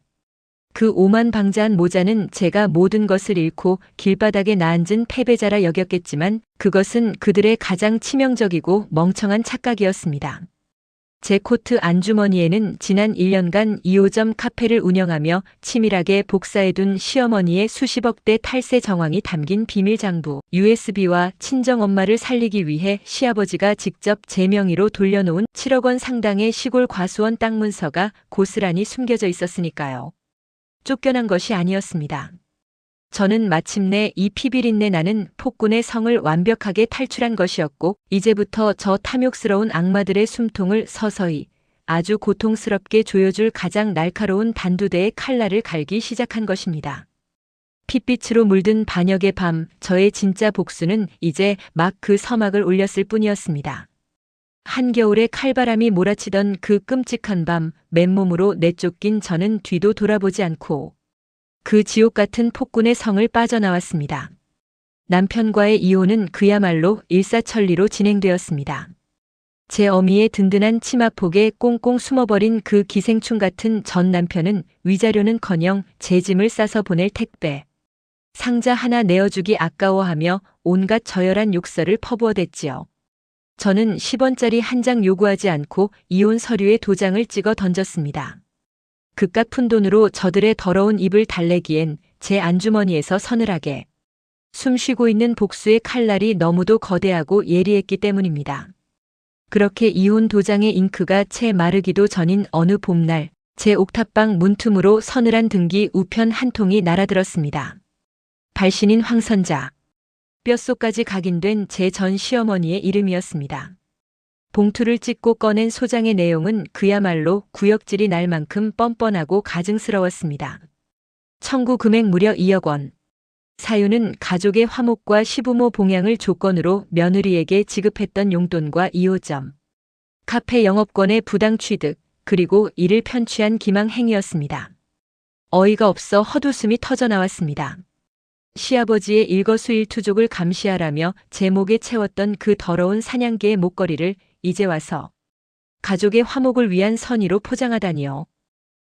그 오만방자한 모자는 제가 모든 것을 잃고 길바닥에 나앉은 패배자라 여겼겠지만 그것은 그들의 가장 치명적이고 멍청한 착각이었습니다. 제 코트 안주머니에는 지난 1년간 2호점 카페를 운영하며 치밀하게 복사해둔 시어머니의 수십억대 탈세 정황이 담긴 비밀 장부, USB와 친정엄마를 살리기 위해 시아버지가 직접 제 명의로 돌려놓은 7억 원 상당의 시골 과수원 땅 문서가 고스란히 숨겨져 있었으니까요. 쫓겨난 것이 아니었습니다. 저는 마침내 이 피비린내 나는 폭군의 성을 완벽하게 탈출한 것이었고, 이제부터 저 탐욕스러운 악마들의 숨통을 서서히 아주 고통스럽게 조여줄 가장 날카로운 단두대의 칼날을 갈기 시작한 것입니다. 핏빛으로 물든 반역의 밤, 저의 진짜 복수는 이제 막 그 서막을 올렸을 뿐이었습니다. 한겨울에 칼바람이 몰아치던 그 끔찍한 밤, 맨몸으로 내쫓긴 저는 뒤도 돌아보지 않고 그 지옥 같은 폭군의 성을 빠져나왔습니다. 남편과의 이혼은 그야말로 일사천리로 진행되었습니다. 제 어미의 든든한 치마폭에 꽁꽁 숨어버린 그 기생충 같은 전 남편은 위자료는커녕 제 짐을 싸서 보낼 택배, 상자 하나 내어주기 아까워하며 온갖 저열한 욕설을 퍼부어댔지요. 저는 10원짜리 한 장 요구하지 않고 이혼 서류에 도장을 찍어 던졌습니다. 그깟 푼돈으로 저들의 더러운 입을 달래기엔 제 안주머니에서 서늘하게 숨쉬고 있는 복수의 칼날이 너무도 거대하고 예리했기 때문입니다. 그렇게 이혼 도장의 잉크가 채 마르기도 전인 어느 봄날, 제 옥탑방 문틈으로 서늘한 등기 우편 한 통이 날아들었습니다. 발신인 황선자. 뼛속까지 각인된 제 전 시어머니의 이름이었습니다. 봉투를 찢고 꺼낸 소장의 내용은 그야말로 구역질이 날 만큼 뻔뻔하고 가증스러웠습니다. 청구 금액 무려 2억 원. 사유는 가족의 화목과 시부모 봉양을 조건으로 며느리에게 지급했던 용돈과 2호점, 카페 영업권의 부당 취득, 그리고 이를 편취한 기망 행위였습니다. 어이가 없어 헛웃음이 터져나왔습니다. 시아버지의 일거수일투족을 감시하라며 제 목에 채웠던 그 더러운 사냥개의 목걸이를 이제 와서 가족의 화목을 위한 선의로 포장하다니요.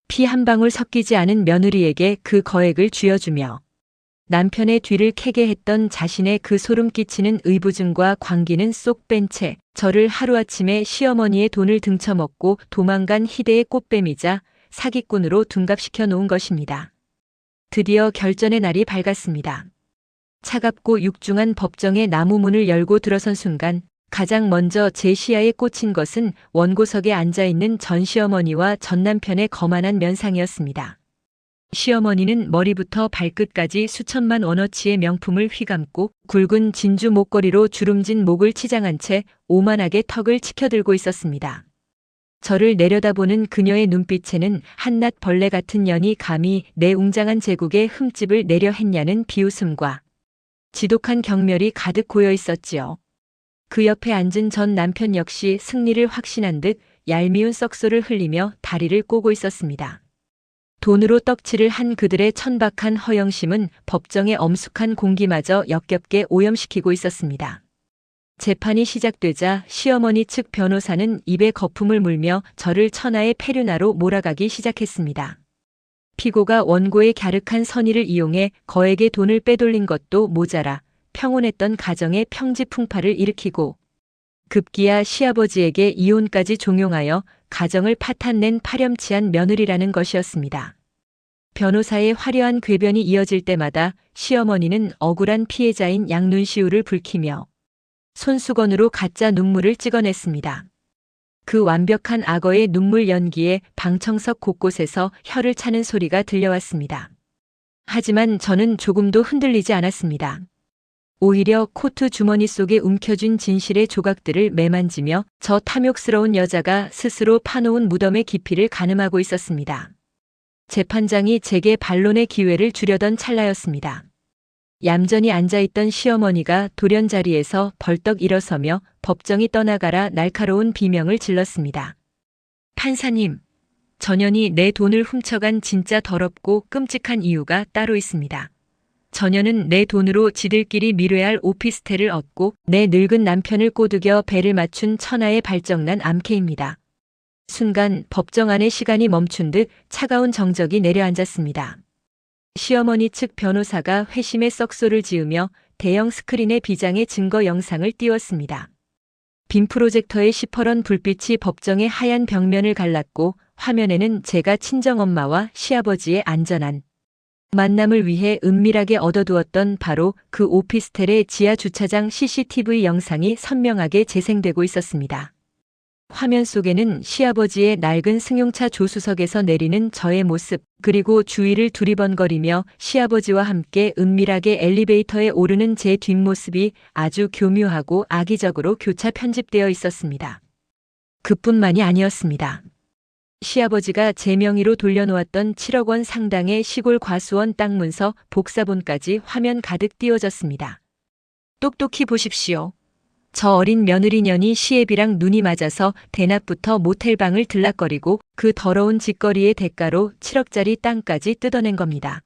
피 한 방울 섞이지 않은 며느리에게 그 거액을 쥐어주며 남편의 뒤를 캐게 했던 자신의 그 소름 끼치는 의부증과 광기는 쏙 뺀 채 저를 하루아침에 시어머니의 돈을 등쳐먹고 도망간 희대의 꽃뱀이자 사기꾼으로 둔갑시켜 놓은 것입니다. 드디어 결전의 날이 밝았습니다. 차갑고 육중한 법정의 나무문을 열고 들어선 순간 가장 먼저 제 시야에 꽂힌 것은 원고석에 앉아있는 전 시어머니와 전 남편의 거만한 면상이었습니다. 시어머니는 머리부터 발끝까지 수천만 원어치의 명품을 휘감고 굵은 진주 목걸이로 주름진 목을 치장한 채 오만하게 턱을 치켜들고 있었습니다. 저를 내려다보는 그녀의 눈빛에는 한낱 벌레 같은 년이 감히 내 웅장한 제국에 흠집을 내려 했냐는 비웃음과 지독한 경멸이 가득 고여 있었지요. 그 옆에 앉은 전 남편 역시 승리를 확신한 듯 얄미운 썩소를 흘리며 다리를 꼬고 있었습니다. 돈으로 떡칠을 한 그들의 천박한 허영심은 법정의 엄숙한 공기마저 역겹게 오염시키고 있었습니다. 재판이 시작되자 시어머니 측 변호사는 입에 거품을 물며 저를 천하의 페류나로 몰아가기 시작했습니다. 피고가 원고의 갸륵한 선의를 이용해 거액의 돈을 빼돌린 것도 모자라 평온했던 가정의 평지풍파를 일으키고 급기야 시아버지에게 이혼까지 종용하여 가정을 파탄낸 파렴치한 며느리라는 것이었습니다. 변호사의 화려한 궤변이 이어질 때마다 시어머니는 억울한 피해자인 양눈시울을 붉히며 손수건으로 가짜 눈물을 찍어냈습니다. 그 완벽한 악어의 눈물 연기에 방청석 곳곳에서 혀를 차는 소리가 들려왔습니다. 하지만 저는 조금도 흔들리지 않았습니다. 오히려 코트 주머니 속에 움켜쥔 진실의 조각들을 매만지며 저 탐욕스러운 여자가 스스로 파놓은 무덤의 깊이를 가늠하고 있었습니다. 재판장이 제게 반론의 기회를 주려던 찰나였습니다. 얌전히 앉아있던 시어머니가 돌연 자리에서 벌떡 일어서며 법정이 떠나가라 날카로운 비명을 질렀습니다. 판사님, 전현이 내 돈을 훔쳐간 진짜 더럽고 끔찍한 이유가 따로 있습니다. 전현은 내 돈으로 지들끼리 미뢰할 오피스텔을 얻고 내 늙은 남편을 꼬드겨 배를 맞춘 천하의 발정난 암캐입니다. 순간 법정 안의 시간이 멈춘 듯 차가운 정적이 내려앉았습니다. 시어머니 측 변호사가 회심의 썩소를 지으며 대형 스크린의 비장의 증거 영상을 띄웠습니다. 빔 프로젝터의 시퍼런 불빛이 법정의 하얀 벽면을 갈랐고 화면에는 제가 친정엄마와 시아버지의 안전한 만남을 위해 은밀하게 얻어두었던 바로 그 오피스텔의 지하 주차장 CCTV 영상이 선명하게 재생되고 있었습니다. 화면 속에는 시아버지의 낡은 승용차 조수석에서 내리는 저의 모습, 그리고 주위를 두리번거리며 시아버지와 함께 은밀하게 엘리베이터에 오르는 제 뒷모습이 아주 교묘하고 악의적으로 교차 편집되어 있었습니다. 그뿐만이 아니었습니다. 시아버지가 제 명의로 돌려놓았던 7억 원 상당의 시골 과수원 땅 문서 복사본까지 화면 가득 띄워졌습니다. 똑똑히 보십시오. 저 어린 며느리년이 시애비랑 눈이 맞아서 대낮부터 모텔방을 들락거리고 그 더러운 짓거리의 대가로 7억짜리 땅까지 뜯어낸 겁니다.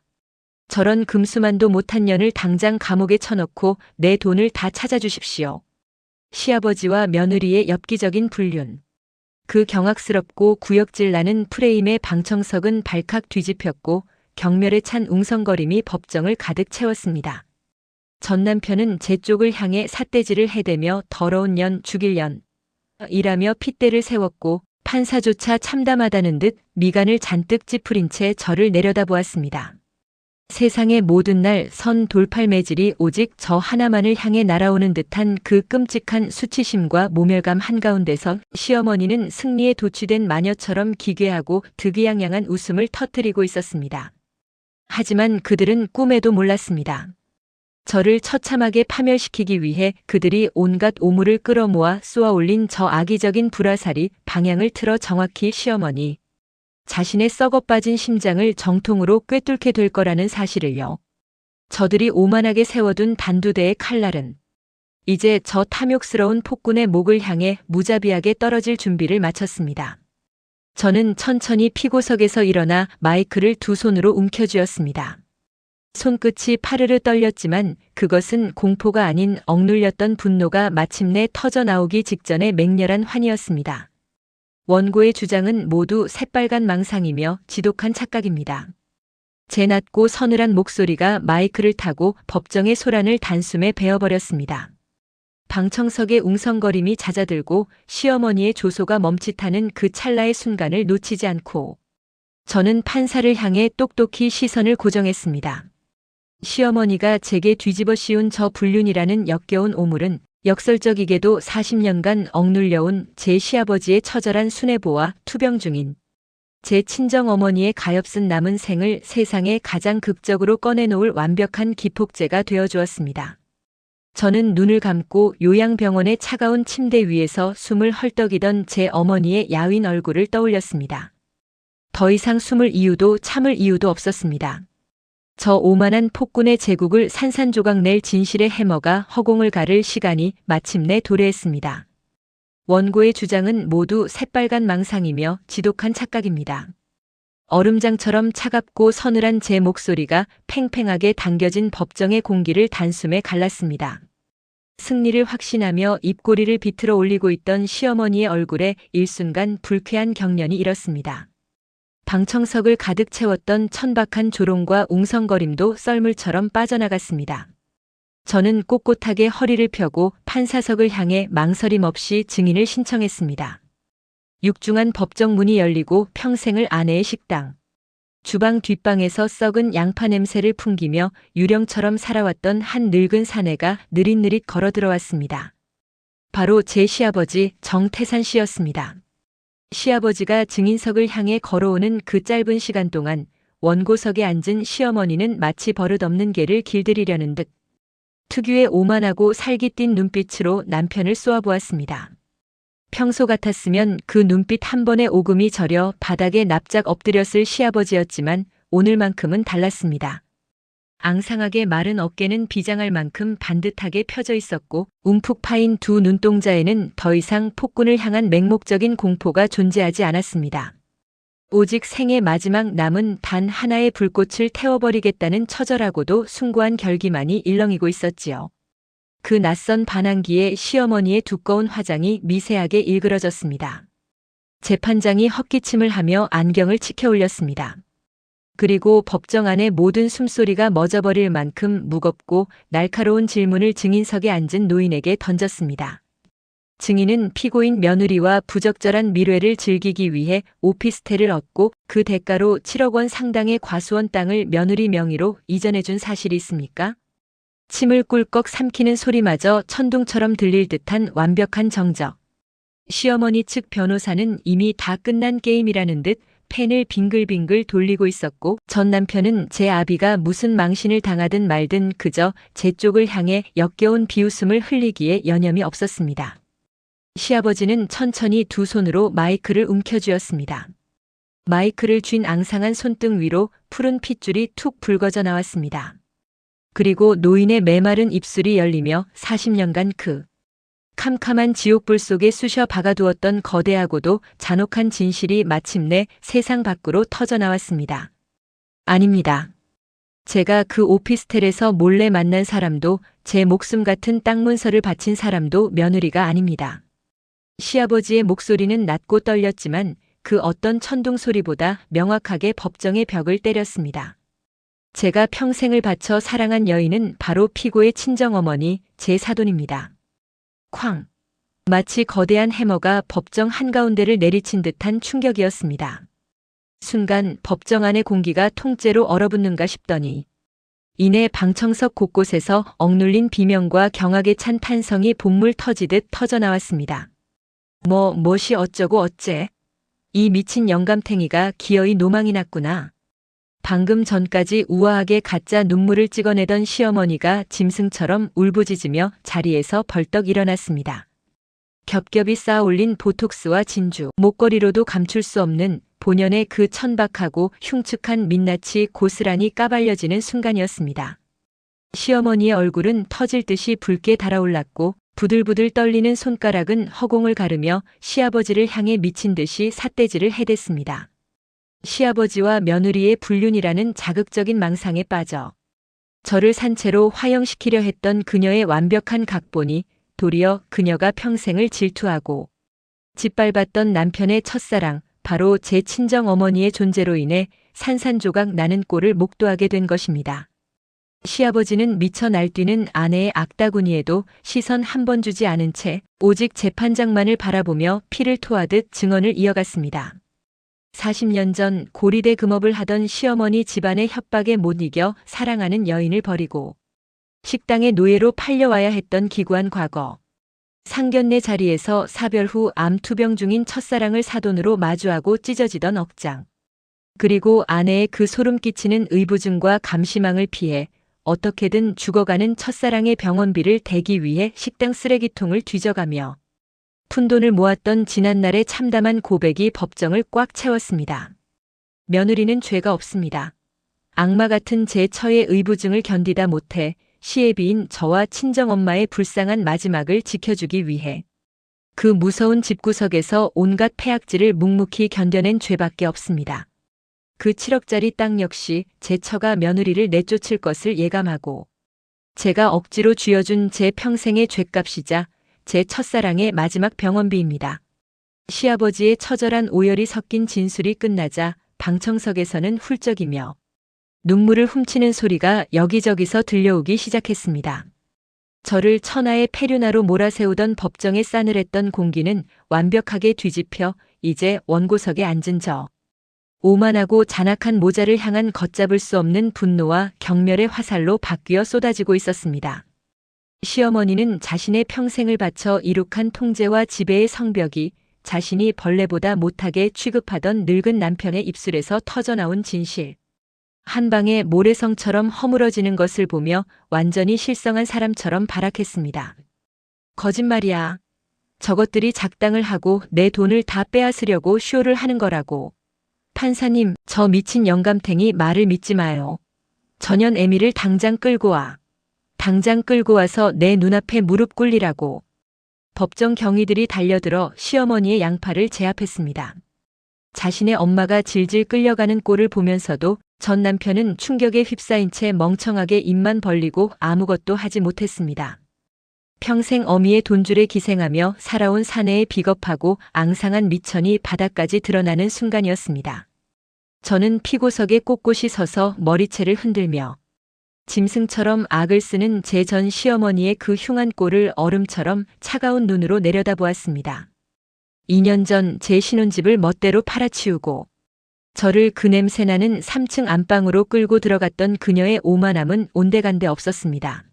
저런 금수만도 못한 년을 당장 감옥에 쳐넣고 내 돈을 다 찾아주십시오. 시아버지와 며느리의 엽기적인 불륜. 그 경악스럽고 구역질 나는 프레임의 방청석은 발칵 뒤집혔고 경멸에 찬 웅성거림이 법정을 가득 채웠습니다. 전 남편은 제 쪽을 향해 삿대질을 해대며 더러운 년 죽일 년 이라며 핏대를 세웠고 판사조차 참담하다는 듯 미간을 잔뜩 찌푸린 채 저를 내려다보았습니다. 세상의 모든 날 선 돌팔 매질이 오직 저 하나만을 향해 날아오는 듯한 그 끔찍한 수치심과 모멸감 한가운데서 시어머니는 승리에 도취된 마녀처럼 기괴하고 득이양양한 웃음을 터뜨리고 있었습니다. 하지만 그들은 꿈에도 몰랐습니다. 저를 처참하게 파멸시키기 위해 그들이 온갖 오물을 끌어모아 쏘아올린 저 악의적인 불화살이 방향을 틀어 정확히 시어머니 자신의 썩어빠진 심장을 정통으로 꿰뚫게 될 거라는 사실을요. 저들이 오만하게 세워둔 단두대의 칼날은 이제 저 탐욕스러운 폭군의 목을 향해 무자비하게 떨어질 준비를 마쳤습니다. 저는 천천히 피고석에서 일어나 마이크를 두 손으로 움켜쥐었습니다. 손끝이 파르르 떨렸지만 그것은 공포가 아닌 억눌렸던 분노가 마침내 터져나오기 직전의 맹렬한 환희였습니다. 원고의 주장은 모두 새빨간 망상이며 지독한 착각입니다. 제 낮고 서늘한 목소리가 마이크를 타고 법정의 소란을 단숨에 베어버렸습니다. 방청석의 웅성거림이 잦아들고 시어머니의 조소가 멈칫하는 그 찰나의 순간을 놓치지 않고 저는 판사를 향해 똑똑히 시선을 고정했습니다. 시어머니가 제게 뒤집어 씌운 저 불륜이라는 역겨운 오물은 역설적이게도 40년간 억눌려온 제 시아버지의 처절한 순애보와 투병 중인 제 친정어머니의 가엾은 남은 생을 세상에 가장 극적으로 꺼내놓을 완벽한 기폭제가 되어주었습니다. 저는 눈을 감고 요양병원의 차가운 침대 위에서 숨을 헐떡이던 제 어머니의 야윈 얼굴을 떠올렸습니다. 더 이상 숨을 이유도 참을 이유도 없었습니다. 저 오만한 폭군의 제국을 산산조각 낼 진실의 해머가 허공을 가를 시간이 마침내 도래했습니다. 원고의 주장은 모두 새빨간 망상이며 지독한 착각입니다. 얼음장처럼 차갑고 서늘한 제 목소리가 팽팽하게 당겨진 법정의 공기를 단숨에 갈랐습니다. 승리를 확신하며 입꼬리를 비틀어 올리고 있던 시어머니의 얼굴에 일순간 불쾌한 경련이 일었습니다. 방청석을 가득 채웠던 천박한 조롱과 웅성거림도 썰물처럼 빠져나갔습니다. 저는 꼿꼿하게 허리를 펴고 판사석을 향해 망설임 없이 증인을 신청했습니다. 육중한 법정 문이 열리고 평생을 아내의 식당, 주방 뒷방에서 썩은 양파 냄새를 풍기며 유령처럼 살아왔던 한 늙은 사내가 느릿느릿 걸어 들어왔습니다. 바로 제 시아버지 정태산 씨였습니다. 시아버지가 증인석을 향해 걸어오는 그 짧은 시간 동안 원고석에 앉은 시어머니는 마치 버릇없는 개를 길들이려는 듯 특유의 오만하고 살깃띤 눈빛으로 남편을 쏘아보았습니다. 평소 같았으면 그 눈빛 한 번에 오금이 저려 바닥에 납작 엎드렸을 시아버지였지만 오늘만큼은 달랐습니다. 앙상하게 마른 어깨는 비장할 만큼 반듯하게 펴져 있었고 움푹 파인 두 눈동자에는 더 이상 폭군을 향한 맹목적인 공포가 존재하지 않았습니다. 오직 생의 마지막 남은 단 하나의 불꽃을 태워버리겠다는 처절하고도 숭고한 결기만이 일렁이고 있었지요. 그 낯선 반항기에 시어머니의 두꺼운 화장이 미세하게 일그러졌습니다. 재판장이 헛기침을 하며 안경을 치켜 올렸습니다. 그리고 법정 안의 모든 숨소리가 멎어버릴 만큼 무겁고 날카로운 질문을 증인석에 앉은 노인에게 던졌습니다. 증인은 피고인 며느리와 부적절한 밀회를 즐기기 위해 오피스텔을 얻고 그 대가로 7억 원 상당의 과수원 땅을 며느리 명의로 이전해준 사실이 있습니까? 침을 꿀꺽 삼키는 소리마저 천둥처럼 들릴 듯한 완벽한 정적. 시어머니 측 변호사는 이미 다 끝난 게임이라는 듯 펜을 빙글빙글 돌리고 있었고 전 남편은 제 아비가 무슨 망신을 당하든 말든 그저 제 쪽을 향해 역겨운 비웃음을 흘리기에 여념이 없었습니다. 시아버지는 천천히 두 손으로 마이크를 움켜쥐었습니다. 마이크를 쥔 앙상한 손등 위로 푸른 핏줄이 툭 붉어져 나왔습니다. 그리고 노인의 메마른 입술이 열리며 40년간 그 캄캄한 지옥불 속에 쑤셔 박아두었던 거대하고도 잔혹한 진실이 마침내 세상 밖으로 터져나왔습니다. 아닙니다. 제가 그 오피스텔에서 몰래 만난 사람도 제 목숨 같은 땅 문서를 바친 사람도 며느리가 아닙니다. 시아버지의 목소리는 낮고 떨렸지만 그 어떤 천둥 소리보다 명확하게 법정의 벽을 때렸습니다. 제가 평생을 바쳐 사랑한 여인은 바로 피고의 친정어머니 제 사돈입니다. 쾅! 마치 거대한 해머가 법정 한가운데를 내리친 듯한 충격이었습니다. 순간 법정 안의 공기가 통째로 얼어붙는가 싶더니 이내 방청석 곳곳에서 억눌린 비명과 경악에 찬 탄성이 복물 터지듯 터져나왔습니다. 무엇이 어쩌고 어째? 이 미친 영감탱이가 기어이 노망이 났구나. 방금 전까지 우아하게 가짜 눈물을 찍어내던 시어머니가 짐승처럼 울부짖으며 자리에서 벌떡 일어났습니다. 겹겹이 쌓아 올린 보톡스와 진주, 목걸이로도 감출 수 없는 본연의 그 천박하고 흉측한 민낯이 고스란히 까발려지는 순간이었습니다. 시어머니의 얼굴은 터질 듯이 붉게 달아올랐고 부들부들 떨리는 손가락은 허공을 가르며 시아버지를 향해 미친 듯이 삿대질을 해댔습니다. 시아버지와 며느리의 불륜이라는 자극적인 망상에 빠져 저를 산채로 화형시키려 했던 그녀의 완벽한 각본이 도리어 그녀가 평생을 질투하고 짓밟았던 남편의 첫사랑, 바로 제 친정 어머니의 존재로 인해 산산조각 나는 꼴을 목도하게 된 것입니다. 시아버지는 미쳐 날뛰는 아내의 악다구니에도 시선 한 번 주지 않은 채 오직 재판장만을 바라보며 피를 토하듯 증언을 이어갔습니다. 40년 전 고리대 금업을 하던 시어머니 집안의 협박에 못 이겨 사랑하는 여인을 버리고 식당의 노예로 팔려와야 했던 기구한 과거. 상견례 자리에서 사별 후 암투병 중인 첫사랑을 사돈으로 마주하고 찢어지던 억장. 그리고 아내의 그 소름 끼치는 의부증과 감시망을 피해 어떻게든 죽어가는 첫사랑의 병원비를 대기 위해 식당 쓰레기통을 뒤져가며 푼돈을 모았던 지난날의 참담한 고백이 법정을 꽉 채웠습니다. 며느리는 죄가 없습니다. 악마 같은 제 처의 의부증을 견디다 못해 시애비인 저와 친정엄마의 불쌍한 마지막을 지켜주기 위해 그 무서운 집구석에서 온갖 폐악질을 묵묵히 견뎌낸 죄밖에 없습니다. 그 7억짜리 땅 역시 제 처가 며느리를 내쫓을 것을 예감하고 제가 억지로 쥐어준 제 평생의 죄값이자 제 첫사랑의 마지막 병원비입니다. 시아버지의 처절한 오열이 섞인 진술이 끝나자 방청석에서는 훌쩍이며 눈물을 훔치는 소리가 여기저기서 들려오기 시작했습니다. 저를 천하의 페류나로 몰아세우던 법정의 싸늘했던 공기는 완벽하게 뒤집혀 이제 원고석에 앉은 저 오만하고 잔악한 모자를 향한 걷잡을 수 없는 분노와 경멸의 화살로 바뀌어 쏟아지고 있었습니다. 시어머니는 자신의 평생을 바쳐 이룩한 통제와 지배의 성벽이 자신이 벌레보다 못하게 취급하던 늙은 남편의 입술에서 터져나온 진실. 한 방에 모래성처럼 허물어지는 것을 보며 완전히 실성한 사람처럼 발악했습니다. 거짓말이야. 저것들이 작당을 하고 내 돈을 다 빼앗으려고 쇼를 하는 거라고. 판사님, 저 미친 영감탱이 말을 믿지 마요. 전현 애미를 당장 끌고 와. 당장 끌고 와서 내 눈앞에 무릎 꿇리라고. 법정 경위들이 달려들어 시어머니의 양팔을 제압했습니다. 자신의 엄마가 질질 끌려가는 꼴을 보면서도 전 남편은 충격에 휩싸인 채 멍청하게 입만 벌리고 아무것도 하지 못했습니다. 평생 어미의 돈줄에 기생하며 살아온 사내의 비겁하고 앙상한 미천이 바닥까지 드러나는 순간이었습니다. 저는 피고석에 꼿꼿이 서서 머리채를 흔들며 짐승처럼 악을 쓰는 제 전 시어머니의 그 흉한 꼴을 얼음처럼 차가운 눈으로 내려다보았습니다. 2년 전 제 신혼집을 멋대로 팔아치우고 저를 그 냄새나는 3층 안방으로 끌고 들어갔던 그녀의 오만함은 온데간데 없었습니다.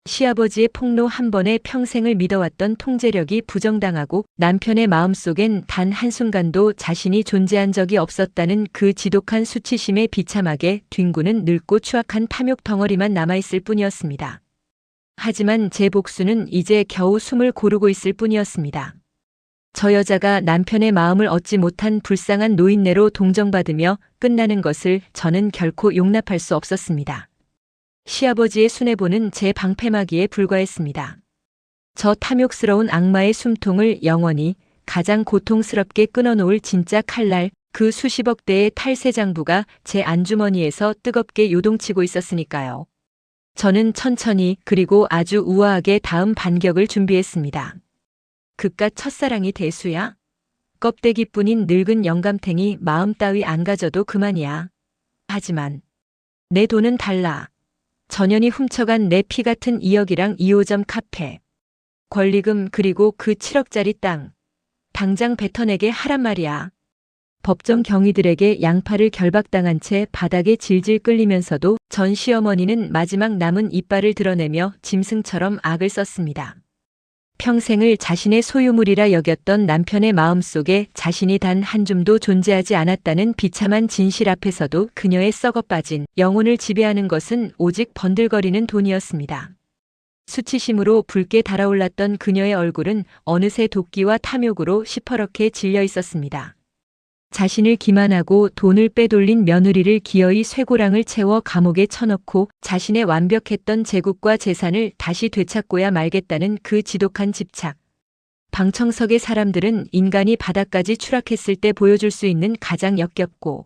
시아버지의 폭로 한 번에 평생을 믿어왔던 통제력이 부정당하고 남편의 마음속엔 단 한순간도 자신이 존재한 적이 없었다는 그 지독한 수치심에 비참하게 뒹구는 늙고 추악한 탐욕 덩어리만 남아있을 뿐이었습니다. 하지만 제 복수는 이제 겨우 숨을 고르고 있을 뿐이었습니다. 저 여자가 남편의 마음을 얻지 못한 불쌍한 노인네로 동정받으며 끝나는 것을 저는 결코 용납할 수 없었습니다. 시아버지의 순애보는 제 방패막이에 불과했습니다. 저 탐욕스러운 악마의 숨통을 영원히 가장 고통스럽게 끊어놓을 진짜 칼날, 그 수십억 대의 탈세장부가 제 안주머니에서 뜨겁게 요동치고 있었으니까요. 저는 천천히 그리고 아주 우아하게 다음 반격을 준비했습니다. 그깟 첫사랑이 대수야? 껍데기뿐인 늙은 영감탱이 마음 따위 안 가져도 그만이야. 하지만 내 돈은 달라. 전현이 훔쳐간 내 피 같은 2억이랑 2호점 카페. 권리금 그리고 그 7억짜리 땅. 당장 뱉어내게 하란 말이야. 법정 경위들에게 양팔을 결박당한 채 바닥에 질질 끌리면서도 전 시어머니는 마지막 남은 이빨을 드러내며 짐승처럼 악을 썼습니다. 평생을 자신의 소유물이라 여겼던 남편의 마음속에 자신이 단 한 줌도 존재하지 않았다는 비참한 진실 앞에서도 그녀의 썩어빠진 영혼을 지배하는 것은 오직 번들거리는 돈이었습니다. 수치심으로 붉게 달아올랐던 그녀의 얼굴은 어느새 도끼와 탐욕으로 시퍼렇게 질려 있었습니다. 자신을 기만하고 돈을 빼돌린 며느리를 기어이 쇠고랑을 채워 감옥에 쳐넣고 자신의 완벽했던 제국과 재산을 다시 되찾고야 말겠다는 그 지독한 집착. 방청석의 사람들은 인간이 바닥까지 추락했을 때 보여줄 수 있는 가장 역겹고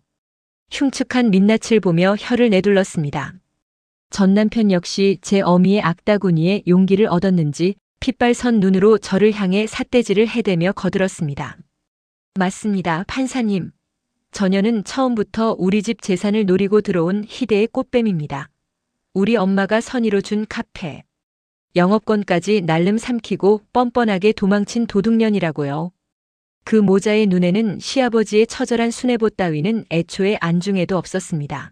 흉측한 민낯을 보며 혀를 내둘렀습니다. 전 남편 역시 제 어미의 악다구니에 용기를 얻었는지 핏발선 눈으로 저를 향해 삿대질을 해대며 거들었습니다. 맞습니다, 판사님. 전현은 처음부터 우리 집 재산을 노리고 들어온 희대의 꽃뱀입니다. 우리 엄마가 선의로 준 카페, 영업권까지 날름 삼키고 뻔뻔하게 도망친 도둑년이라고요. 그 모자의 눈에는 시아버지의 처절한 순애보 따위는 애초에 안중에도 없었습니다.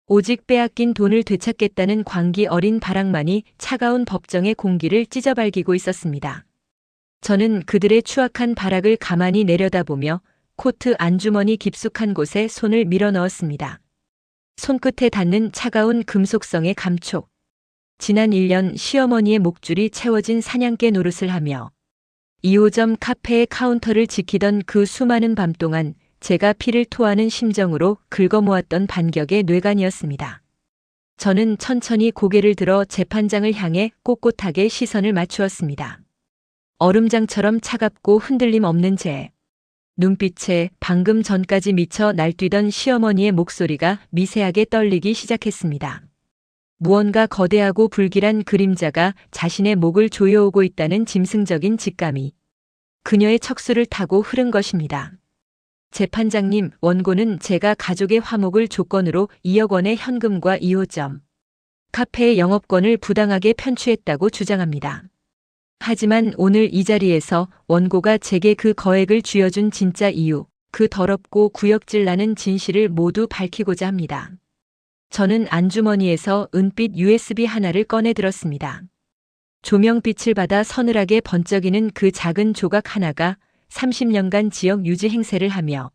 오직 빼앗긴 돈을 되찾겠다는 광기 어린 바람만이 차가운 법정의 공기를 찢어발기고 있었습니다. 저는 그들의 추악한 발악을 가만히 내려다보며 코트 안주머니 깊숙한 곳에 손을 밀어넣었습니다. 손끝에 닿는 차가운 금속성의 감촉. 지난 1년 시어머니의 목줄이 채워진 사냥개 노릇을 하며 2호점 카페의 카운터를 지키던 그 수많은 밤 동안 제가 피를 토하는 심정으로 긁어모았던 반격의 뇌관이었습니다. 저는 천천히 고개를 들어 재판장을 향해 꼿꼿하게 시선을 맞추었습니다. 얼음장처럼 차갑고 흔들림 없는 제 눈빛에 방금 전까지 미쳐 날뛰던 시어머니의 목소리가 미세하게 떨리기 시작했습니다. 무언가 거대하고 불길한 그림자가 자신의 목을 조여오고 있다는 짐승적인 직감이 그녀의 척수를 타고 흐른 것입니다. 재판장님, 원고는 제가 가족의 화목을 조건으로 2억 원의 현금과 2호점 카페의 영업권을 부당하게 편취했다고 주장합니다. 하지만 오늘 이 자리에서 원고가 제게 그 거액을 쥐어준 진짜 이유, 그 더럽고 구역질 나는 진실을 모두 밝히고자 합니다. 저는 안주머니에서 은빛 USB 하나를 꺼내 들었습니다. 조명빛을 받아 서늘하게 번쩍이는 그 작은 조각 하나가 30년간 지역 유지 행세를 하며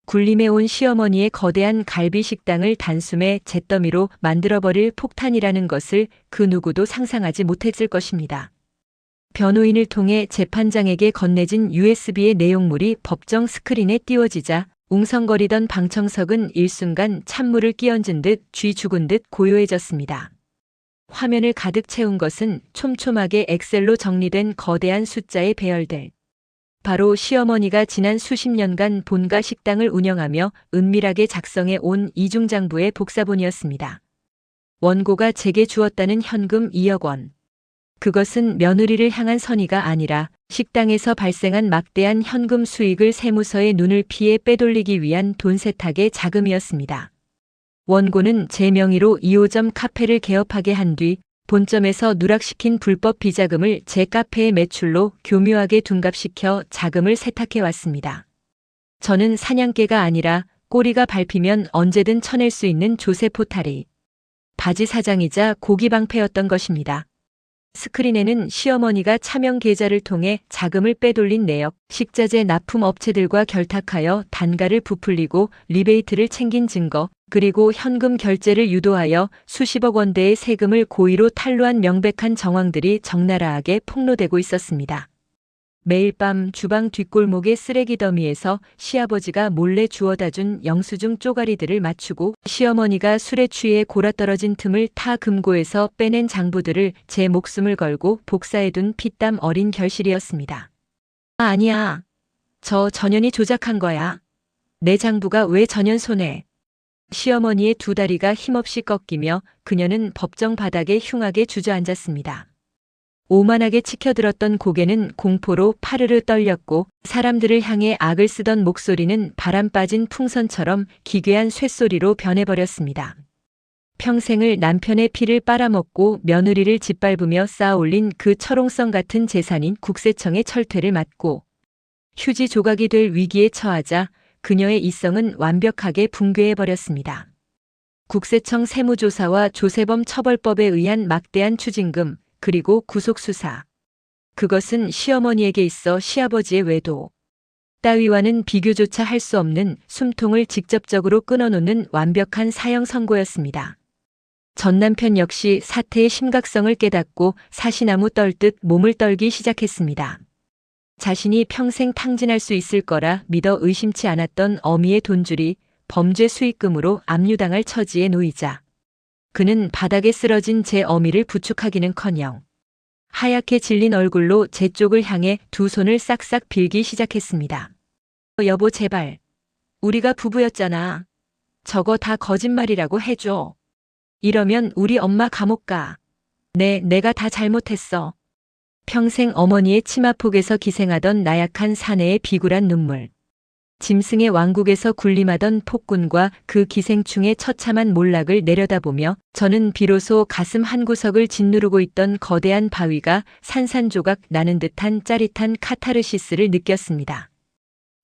굴림해 온 시어머니의 거대한 갈비 식당을 단숨에 잿더미로 만들어버릴 폭탄이라는 것을 그 누구도 상상하지 못했을 것입니다. 변호인을 통해 재판장에게 건네진 USB의 내용물이 법정 스크린에 띄워지자 웅성거리던 방청석은 일순간 찬물을 끼얹은 듯 쥐 죽은 듯 고요해졌습니다. 화면을 가득 채운 것은 촘촘하게 엑셀로 정리된 거대한 숫자의 배열들. 바로 시어머니가 지난 수십 년간 본가 식당을 운영하며 은밀하게 작성해 온 이중장부의 복사본이었습니다. 원고가 제게 주었다는 현금 2억 원. 그것은 며느리를 향한 선의가 아니라 식당에서 발생한 막대한 현금 수익을 세무서의 눈을 피해 빼돌리기 위한 돈 세탁의 자금이었습니다. 원고는 제 명의로 2호점 카페를 개업하게 한 뒤 본점에서 누락시킨 불법 비자금을 제 카페의 매출로 교묘하게 둔갑시켜 자금을 세탁해 왔습니다. 저는 사냥개가 아니라 꼬리가 밟히면 언제든 쳐낼 수 있는 조세포탈이 바지 사장이자 고기방패였던 것입니다. 스크린에는 시어머니가 차명 계좌를 통해 자금을 빼돌린 내역, 식자재 납품 업체들과 결탁하여 단가를 부풀리고 리베이트를 챙긴 증거, 그리고 현금 결제를 유도하여 수십억 원대의 세금을 고의로 탈루한 명백한 정황들이 적나라하게 폭로되고 있었습니다. 매일 밤 주방 뒷골목의 쓰레기 더미에서 시아버지가 몰래 주워다 준 영수증 쪼가리들을 맞추고 시어머니가 술에 취해 골아떨어진 틈을 타 금고에서 빼낸 장부들을 제 목숨을 걸고 복사해둔 피땀 어린 결실이었습니다. 아니야. 저 전현이 조작한 거야. 내 장부가 왜 전현 손에. 시어머니의 두 다리가 힘없이 꺾이며 그녀는 법정 바닥에 흉하게 주저앉았습니다. 오만하게 치켜들었던 고개는 공포로 파르르 떨렸고 사람들을 향해 악을 쓰던 목소리는 바람 빠진 풍선처럼 기괴한 쇳소리로 변해버렸습니다. 평생을 남편의 피를 빨아먹고 며느리를 짓밟으며 쌓아올린 그 철옹성 같은 재산인 국세청의 철퇴를 맞고 휴지 조각이 될 위기에 처하자 그녀의 이성은 완벽하게 붕괴해버렸습니다. 국세청 세무조사와 조세범 처벌법에 의한 막대한 추징금, 그리고 구속수사. 그것은 시어머니에게 있어 시아버지의 외도 따위와는 비교조차 할 수 없는 숨통을 직접적으로 끊어놓는 완벽한 사형 선고였습니다. 전 남편 역시 사태의 심각성을 깨닫고 사시나무 떨듯 몸을 떨기 시작했습니다. 자신이 평생 탕진할 수 있을 거라 믿어 의심치 않았던 어미의 돈줄이 범죄 수익금으로 압류당할 처지에 놓이자 그는 바닥에 쓰러진 제 어미를 부축하기는커녕 하얗게 질린 얼굴로 제 쪽을 향해 두 손을 싹싹 빌기 시작했습니다. 여보 제발. 우리가 부부였잖아. 저거 다 거짓말이라고 해줘. 이러면 우리 엄마 감옥 가. 내가 다 잘못했어. 평생 어머니의 치마폭에서 기생하던 나약한 사내의 비굴한 눈물. 짐승의 왕국에서 군림하던 폭군과 그 기생충의 처참한 몰락을 내려다보며 저는 비로소 가슴 한구석을 짓누르고 있던 거대한 바위가 산산조각 나는 듯한 짜릿한 카타르시스를 느꼈습니다.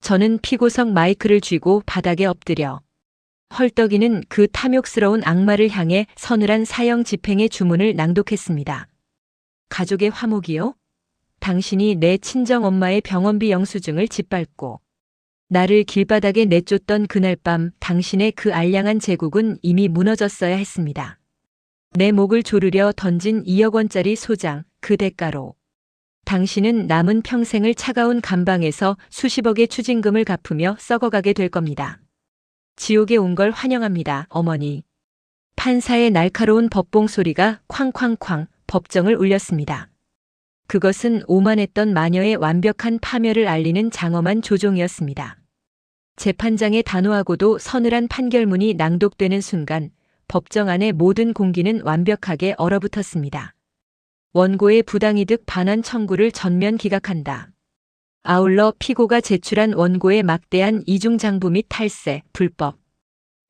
저는 피고석 마이크를 쥐고 바닥에 엎드려 헐떡이는 그 탐욕스러운 악마를 향해 서늘한 사형 집행의 주문을 낭독했습니다. 가족의 화목이요? 당신이 내 친정엄마의 병원비 영수증을 짓밟고 나를 길바닥에 내쫓던 그날 밤 당신의 그 알량한 제국은 이미 무너졌어야 했습니다. 내 목을 조르려 던진 2억 원짜리 소장, 그 대가로 당신은 남은 평생을 차가운 감방에서 수십억의 추징금을 갚으며 썩어가게 될 겁니다. 지옥에 온 걸 환영합니다, 어머니. 판사의 날카로운 법봉 소리가 쾅쾅쾅 법정을 울렸습니다. 그것은 오만했던 마녀의 완벽한 파멸을 알리는 장엄한 조종이었습니다. 재판장의 단호하고도 서늘한 판결문이 낭독되는 순간 법정 안의 모든 공기는 완벽하게 얼어붙었습니다. 원고의 부당이득 반환 청구를 전면 기각한다. 아울러 피고가 제출한 원고의 막대한 이중장부 및 탈세, 불법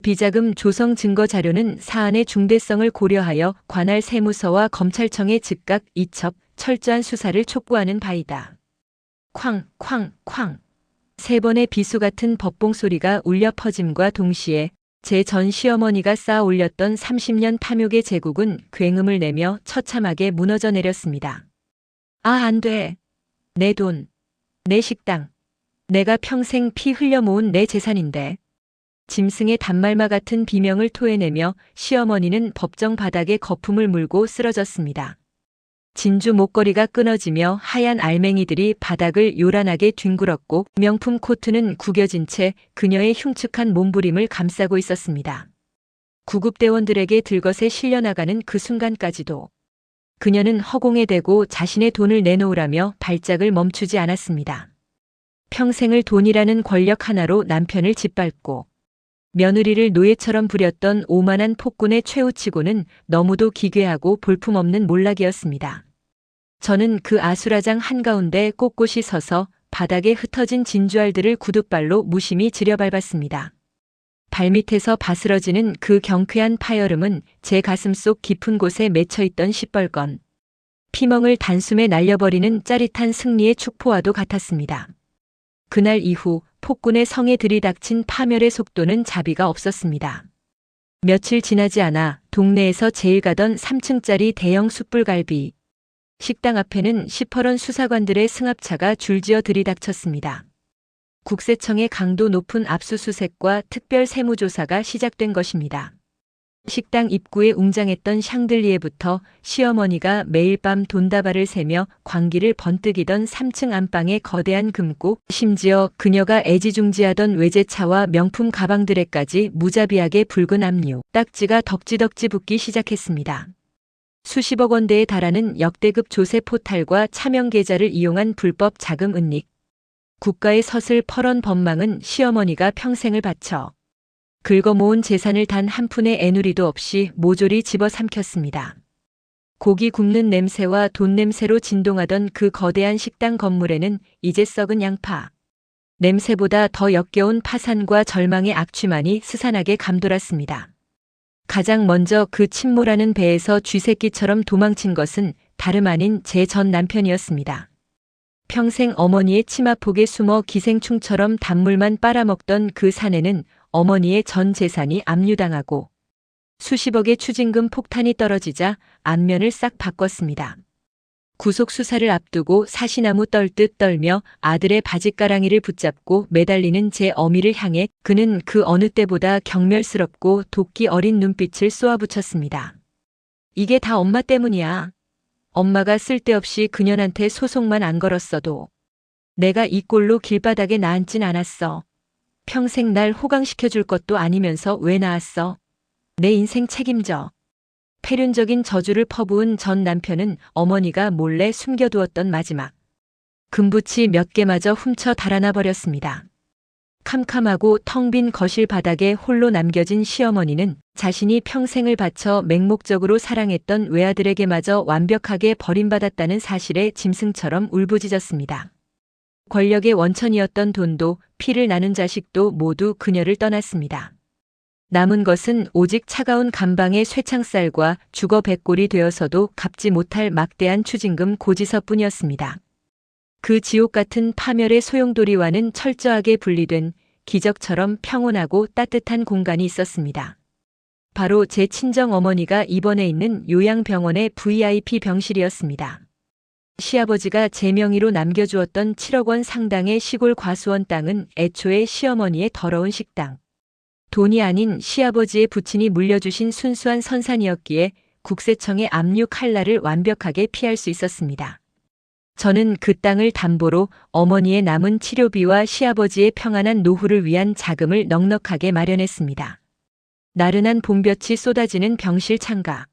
비자금 조성 증거 자료는 사안의 중대성을 고려하여 관할 세무서와 검찰청에 즉각 이첩, 철저한 수사를 촉구하는 바이다. 쾅쾅쾅. 세 번의 비수 같은 법봉 소리가 울려 퍼짐과 동시에 제 전 시어머니가 쌓아 올렸던 30년 탐욕의 제국은 굉음을 내며 처참하게 무너져 내렸습니다. 아, 안 돼. 내 돈, 내 식당, 내가 평생 피 흘려 모은 내 재산인데. 짐승의 단말마 같은 비명을 토해내며 시어머니는 법정 바닥에 거품을 물고 쓰러졌습니다. 진주 목걸이가 끊어지며 하얀 알맹이들이 바닥을 요란하게 뒹굴었고 명품 코트는 구겨진 채 그녀의 흉측한 몸부림을 감싸고 있었습니다. 구급대원들에게 들것에 실려나가는 그 순간까지도 그녀는 허공에 대고 자신의 돈을 내놓으라며 발작을 멈추지 않았습니다. 평생을 돈이라는 권력 하나로 남편을 짓밟고 며느리를 노예처럼 부렸던 오만한 폭군의 최후치고는 너무도 기괴하고 볼품없는 몰락이었습니다. 저는 그 아수라장 한가운데 꼿꼿이 서서 바닥에 흩어진 진주알들을 구둣발로 무심히 들여밟았습니다. 발밑에서 바스러지는 그 경쾌한 파열음은 제 가슴속 깊은 곳에 맺혀있던 시뻘건 피멍을 단숨에 날려버리는 짜릿한 승리의 축포와도 같았습니다. 그날 이후 폭군의 성에 들이닥친 파멸의 속도는 자비가 없었습니다. 며칠 지나지 않아 동네에서 제일 가던 3층짜리 대형 숯불갈비 식당 앞에는 시퍼런 수사관들의 승합차가 줄지어 들이닥쳤습니다. 국세청의 강도 높은 압수수색과 특별 세무조사가 시작된 것입니다. 식당 입구에 웅장했던 샹들리에부터 시어머니가 매일 밤 돈다발을 세며 광기를 번뜩이던 3층 안방의 거대한 금고, 심지어 그녀가 애지중지하던 외제차와 명품 가방들에까지 무자비하게 붉은 압류, 딱지가 덕지덕지 붙기 시작했습니다. 수십억 원대에 달하는 역대급 조세 포탈과 차명 계좌를 이용한 불법 자금 은닉, 국가의 서슬 퍼런 법망은 시어머니가 평생을 바쳐 긁어모은 재산을 단 한 푼의 애누리도 없이 모조리 집어삼켰습니다. 고기 굽는 냄새와 돈 냄새로 진동하던 그 거대한 식당 건물에는 이제 썩은 양파, 냄새보다 더 역겨운 파산과 절망의 악취만이 스산하게 감돌았습니다. 가장 먼저 그 침몰하는 배에서 쥐새끼처럼 도망친 것은 다름 아닌 제 전 남편이었습니다. 평생 어머니의 치마폭에 숨어 기생충처럼 단물만 빨아먹던 그 사내는 어머니의 전 재산이 압류당하고 수십억의 추징금 폭탄이 떨어지자 안면을 싹 바꿨습니다. 구속 수사를 앞두고 사시나무 떨듯 떨며 아들의 바짓가랑이를 붙잡고 매달리는 제 어미를 향해 그는 그 어느 때보다 경멸스럽고 도끼 어린 눈빛을 쏘아붙였습니다. 이게 다 엄마 때문이야. 엄마가 쓸데없이 그년한테 소송만 안 걸었어도 내가 이 꼴로 길바닥에 나앉진 않았어. 평생 날 호강시켜줄 것도 아니면서 왜 낳았어? 내 인생 책임져. 폐륜적인 저주를 퍼부은 전 남편은 어머니가 몰래 숨겨두었던 마지막 금부치 몇 개마저 훔쳐 달아나 버렸습니다. 캄캄하고 텅 빈 거실 바닥에 홀로 남겨진 시어머니는 자신이 평생을 바쳐 맹목적으로 사랑했던 외아들에게마저 완벽하게 버림받았다는 사실에 짐승처럼 울부짖었습니다. 권력의 원천이었던 돈도 피를 나눈 자식도 모두 그녀를 떠났습니다. 남은 것은 오직 차가운 감방의 쇠창살과 주거 백골이 되어서도 갚지 못할 막대한 추징금 고지서뿐이었습니다. 그 지옥 같은 파멸의 소용돌이와는 철저하게 분리된 기적처럼 평온하고 따뜻한 공간이 있었습니다. 바로 제 친정 어머니가 입원해 있는 요양병원의 VIP 병실이었습니다. 시아버지가 제 명의로 남겨주었던 7억 원 상당의 시골 과수원 땅은 애초에 시어머니의 더러운 식당, 돈이 아닌 시아버지의 부친이 물려주신 순수한 선산이었기에 국세청의 압류 칼날을 완벽하게 피할 수 있었습니다. 저는 그 땅을 담보로 어머니의 남은 치료비와 시아버지의 평안한 노후를 위한 자금을 넉넉하게 마련했습니다. 나른한 봄볕이 쏟아지는 병실 창가,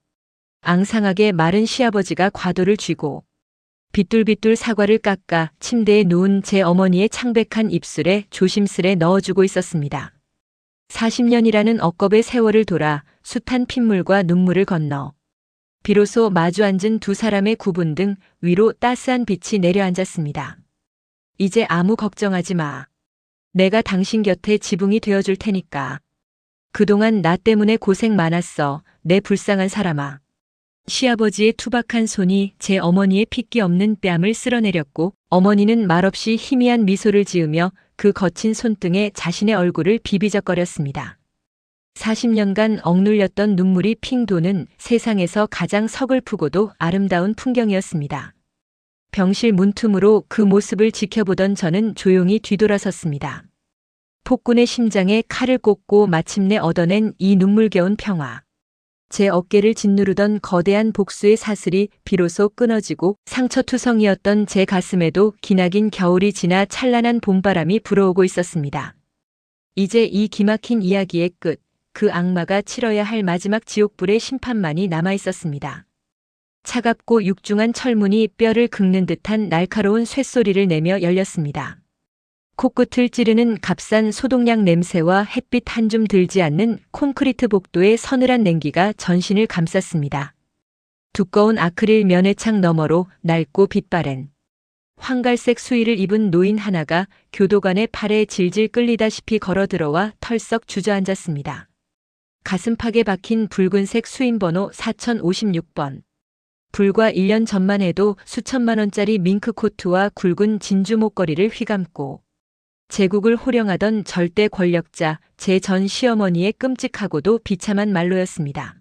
앙상하게 마른 시아버지가 과도를 쥐고 비뚤비뚤 사과를 깎아 침대에 누운 제 어머니의 창백한 입술에 조심스레 넣어주고 있었습니다. 40년이라는 억겁의 세월을 돌아 숱한 핏물과 눈물을 건너 비로소 마주 앉은 두 사람의 구분 등 위로 따스한 빛이 내려앉았습니다. 이제 아무 걱정하지 마. 내가 당신 곁에 지붕이 되어줄 테니까. 그동안 나 때문에 고생 많았어. 내 불쌍한 사람아. 시아버지의 투박한 손이 제 어머니의 핏기 없는 뺨을 쓸어내렸고 어머니는 말없이 희미한 미소를 지으며 그 거친 손등에 자신의 얼굴을 비비적거렸습니다. 40년간 억눌렸던 눈물이 핑 도는 세상에서 가장 서글프고도 아름다운 풍경이었습니다. 병실 문틈으로 그 모습을 지켜보던 저는 조용히 뒤돌아섰습니다. 폭군의 심장에 칼을 꽂고 마침내 얻어낸 이 눈물겨운 평화. 제 어깨를 짓누르던 거대한 복수의 사슬이 비로소 끊어지고 상처투성이었던 제 가슴에도 기나긴 겨울이 지나 찬란한 봄바람이 불어오고 있었습니다. 이제 이 기막힌 이야기의 끝, 그 악마가 치러야 할 마지막 지옥불의 심판만이 남아있었습니다. 차갑고 육중한 철문이 뼈를 긁는 듯한 날카로운 쇳소리를 내며 열렸습니다. 코끝을 찌르는 값싼 소독약 냄새와 햇빛 한 줌 들지 않는 콘크리트 복도의 서늘한 냉기가 전신을 감쌌습니다. 두꺼운 아크릴 면회창 너머로 낡고 빛바랜 황갈색 수의를 입은 노인 하나가 교도관의 팔에 질질 끌리다시피 걸어들어와 털썩 주저앉았습니다. 가슴팍에 박힌 붉은색 수임번호 4056번. 불과 1년 전만 해도 수천만 원짜리 밍크 코트와 굵은 진주 목걸이를 휘감고 제국을 호령하던 절대 권력자 제 전 시어머니의 끔찍하고도 비참한 말로였습니다.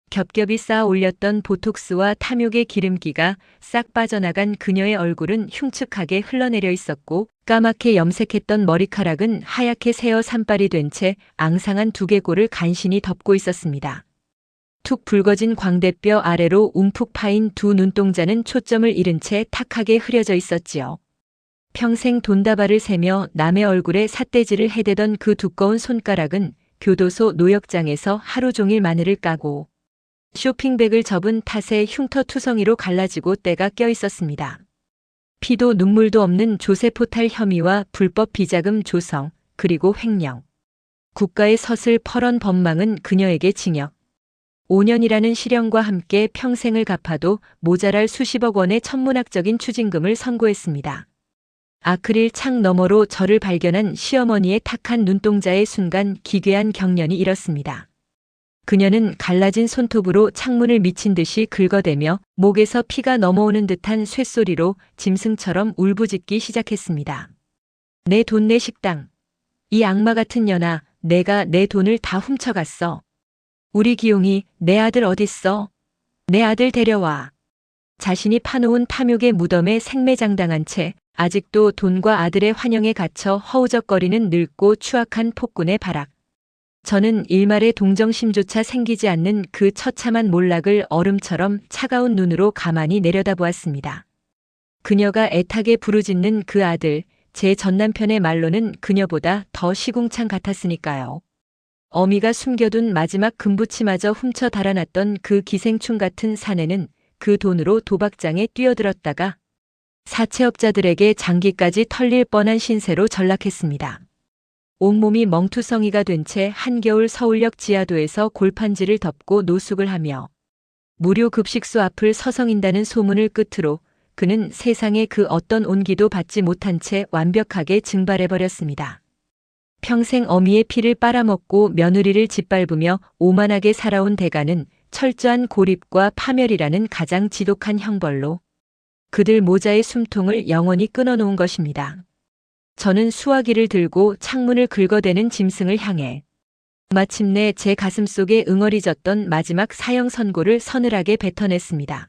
겹겹이 쌓아 올렸던 보톡스와 탐욕의 기름기가 싹 빠져나간 그녀의 얼굴은 흉측하게 흘러내려 있었고 까맣게 염색했던 머리카락은 하얗게 새어 산발이 된 채 앙상한 두개골을 간신히 덮고 있었습니다. 툭 붉어진 광대뼈 아래로 움푹 파인 두 눈동자는 초점을 잃은 채 탁하게 흐려져 있었지요. 평생 돈다발을 세며 남의 얼굴에 삿대질을 해대던 그 두꺼운 손가락은 교도소 노역장에서 하루 종일 마늘을 까고 쇼핑백을 접은 탓에 흉터투성이로 갈라지고 때가 껴 있었습니다. 피도 눈물도 없는 조세포탈 혐의와 불법 비자금 조성, 그리고 횡령. 국가의 서슬 펄언 법망은 그녀에게 징역 5년이라는 실형과 함께 평생을 갚아도 모자랄 수십억 원의 천문학적인 추징금을 선고했습니다. 아크릴 창 너머로 저를 발견한 시어머니의 탁한 눈동자의 순간 기괴한 경련이 일었습니다. 그녀는 갈라진 손톱으로 창문을 미친 듯이 긁어대며 목에서 피가 넘어오는 듯한 쇳소리로 짐승처럼 울부짖기 시작했습니다. 내 돈 내 식당. 이 악마 같은 년아, 내가 내 돈을 다 훔쳐갔어. 우리 기용이 내 아들 어딨어? 내 아들 데려와. 자신이 파놓은 탐욕의 무덤에 생매장당한 채 아직도 돈과 아들의 환영에 갇혀 허우적거리는 늙고 추악한 폭군의 발악. 저는 일말의 동정심조차 생기지 않는 그 처참한 몰락을 얼음처럼 차가운 눈으로 가만히 내려다보았습니다. 그녀가 애타게 부르짖는 그 아들, 제 전남편의 말로는 그녀보다 더 시궁창 같았으니까요. 어미가 숨겨둔 마지막 금부치마저 훔쳐 달아났던 그 기생충 같은 사내는 그 돈으로 도박장에 뛰어들었다가 사채업자들에게 장기까지 털릴 뻔한 신세로 전락했습니다. 온몸이 멍투성이가 된 채 한겨울 서울역 지하도에서 골판지를 덮고 노숙을 하며 무료 급식소 앞을 서성인다는 소문을 끝으로 그는 세상의 그 어떤 온기도 받지 못한 채 완벽하게 증발해버렸습니다. 평생 어미의 피를 빨아먹고 며느리를 짓밟으며 오만하게 살아온 대가는 철저한 고립과 파멸이라는 가장 지독한 형벌로 그들 모자의 숨통을 영원히 끊어놓은 것입니다. 저는 수화기를 들고 창문을 긁어대는 짐승을 향해 마침내 제 가슴속에 응어리졌던 마지막 사형 선고를 서늘하게 뱉어냈습니다.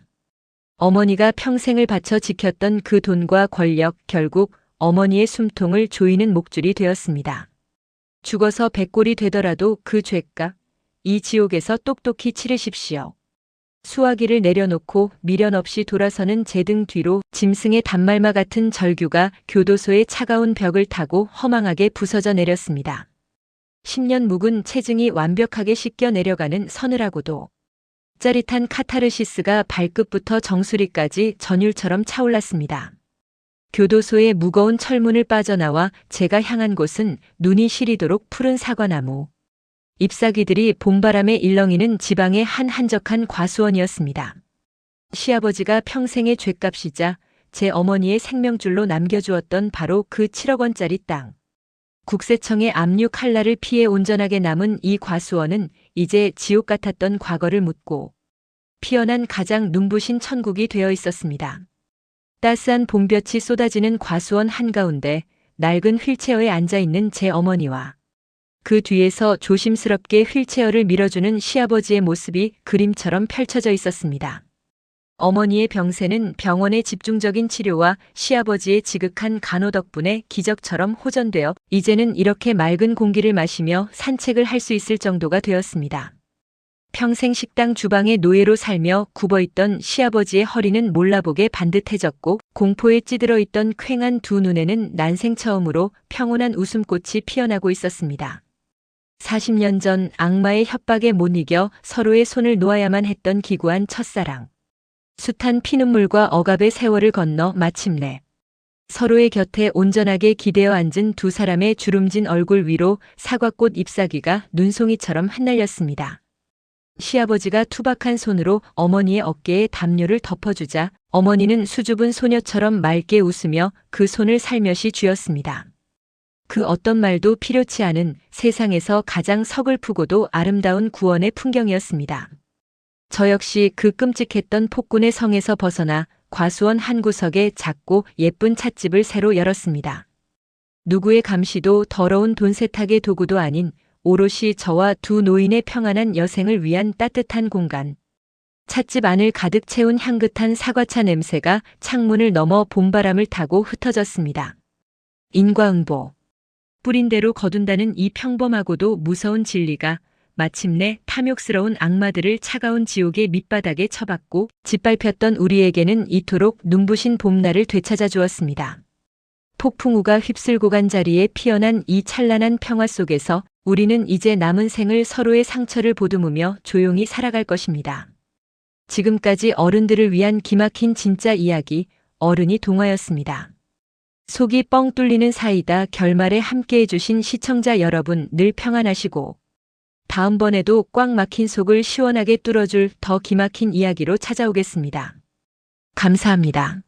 어머니가 평생을 바쳐 지켰던 그 돈과 권력, 결국 어머니의 숨통을 조이는 목줄이 되었습니다. 죽어서 백골이 되더라도 그 죄값, 이 지옥에서 똑똑히 치르십시오. 수화기를 내려놓고 미련 없이 돌아서는 제 등 뒤로 짐승의 단말마 같은 절규가 교도소의 차가운 벽을 타고 허망하게 부서져 내렸습니다. 10년 묵은 체증이 완벽하게 씻겨 내려가는 서늘하고도 짜릿한 카타르시스가 발끝부터 정수리까지 전율처럼 차올랐습니다. 교도소의 무거운 철문을 빠져나와 제가 향한 곳은 눈이 시리도록 푸른 사과나무. 잎사귀들이 봄바람에 일렁이는 지방의 한 한적한 과수원이었습니다. 시아버지가 평생의 죗값이자 제 어머니의 생명줄로 남겨주었던 바로 그 7억 원짜리 땅. 국세청의 압류 칼날을 피해 온전하게 남은 이 과수원은 이제 지옥 같았던 과거를 묻고 피어난 가장 눈부신 천국이 되어 있었습니다. 따스한 봄볕이 쏟아지는 과수원 한가운데 낡은 휠체어에 앉아있는 제 어머니와 그 뒤에서 조심스럽게 휠체어를 밀어주는 시아버지의 모습이 그림처럼 펼쳐져 있었습니다. 어머니의 병세는 병원의 집중적인 치료와 시아버지의 지극한 간호 덕분에 기적처럼 호전되어 이제는 이렇게 맑은 공기를 마시며 산책을 할 수 있을 정도가 되었습니다. 평생 식당 주방의 노예로 살며 굽어있던 시아버지의 허리는 몰라보게 반듯해졌고 공포에 찌들어 있던 퀭한 두 눈에는 난생 처음으로 평온한 웃음꽃이 피어나고 있었습니다. 40년 전 악마의 협박에 못 이겨 서로의 손을 놓아야만 했던 기구한 첫사랑. 숱한 피눈물과 억압의 세월을 건너 마침내 서로의 곁에 온전하게 기대어 앉은 두 사람의 주름진 얼굴 위로 사과꽃 잎사귀가 눈송이처럼 흩날렸습니다. 시아버지가 투박한 손으로 어머니의 어깨에 담요를 덮어주자 어머니는 수줍은 소녀처럼 맑게 웃으며 그 손을 살며시 쥐었습니다. 그 어떤 말도 필요치 않은 세상에서 가장 서글프고도 아름다운 구원의 풍경이었습니다. 저 역시 그 끔찍했던 폭군의 성에서 벗어나 과수원 한 구석에 작고 예쁜 찻집을 새로 열었습니다. 누구의 감시도 더러운 돈 세탁의 도구도 아닌 오롯이 저와 두 노인의 평안한 여생을 위한 따뜻한 공간. 찻집 안을 가득 채운 향긋한 사과차 냄새가 창문을 넘어 봄바람을 타고 흩어졌습니다. 인과응보. 뿌린 대로 거둔다는 이 평범하고도 무서운 진리가 마침내 탐욕스러운 악마들을 차가운 지옥의 밑바닥에 처박고 짓밟혔던 우리에게는 이토록 눈부신 봄날을 되찾아 주었습니다. 폭풍우가 휩쓸고 간 자리에 피어난 이 찬란한 평화 속에서 우리는 이제 남은 생을 서로의 상처를 보듬으며 조용히 살아갈 것입니다. 지금까지 어른들을 위한 기막힌 진짜 이야기, 어른이 동화였습니다. 속이 뻥 뚫리는 사이다 결말에 함께해 주신 시청자 여러분 늘 평안하시고 다음번에도 꽉 막힌 속을 시원하게 뚫어줄 더 기막힌 이야기로 찾아오겠습니다. 감사합니다.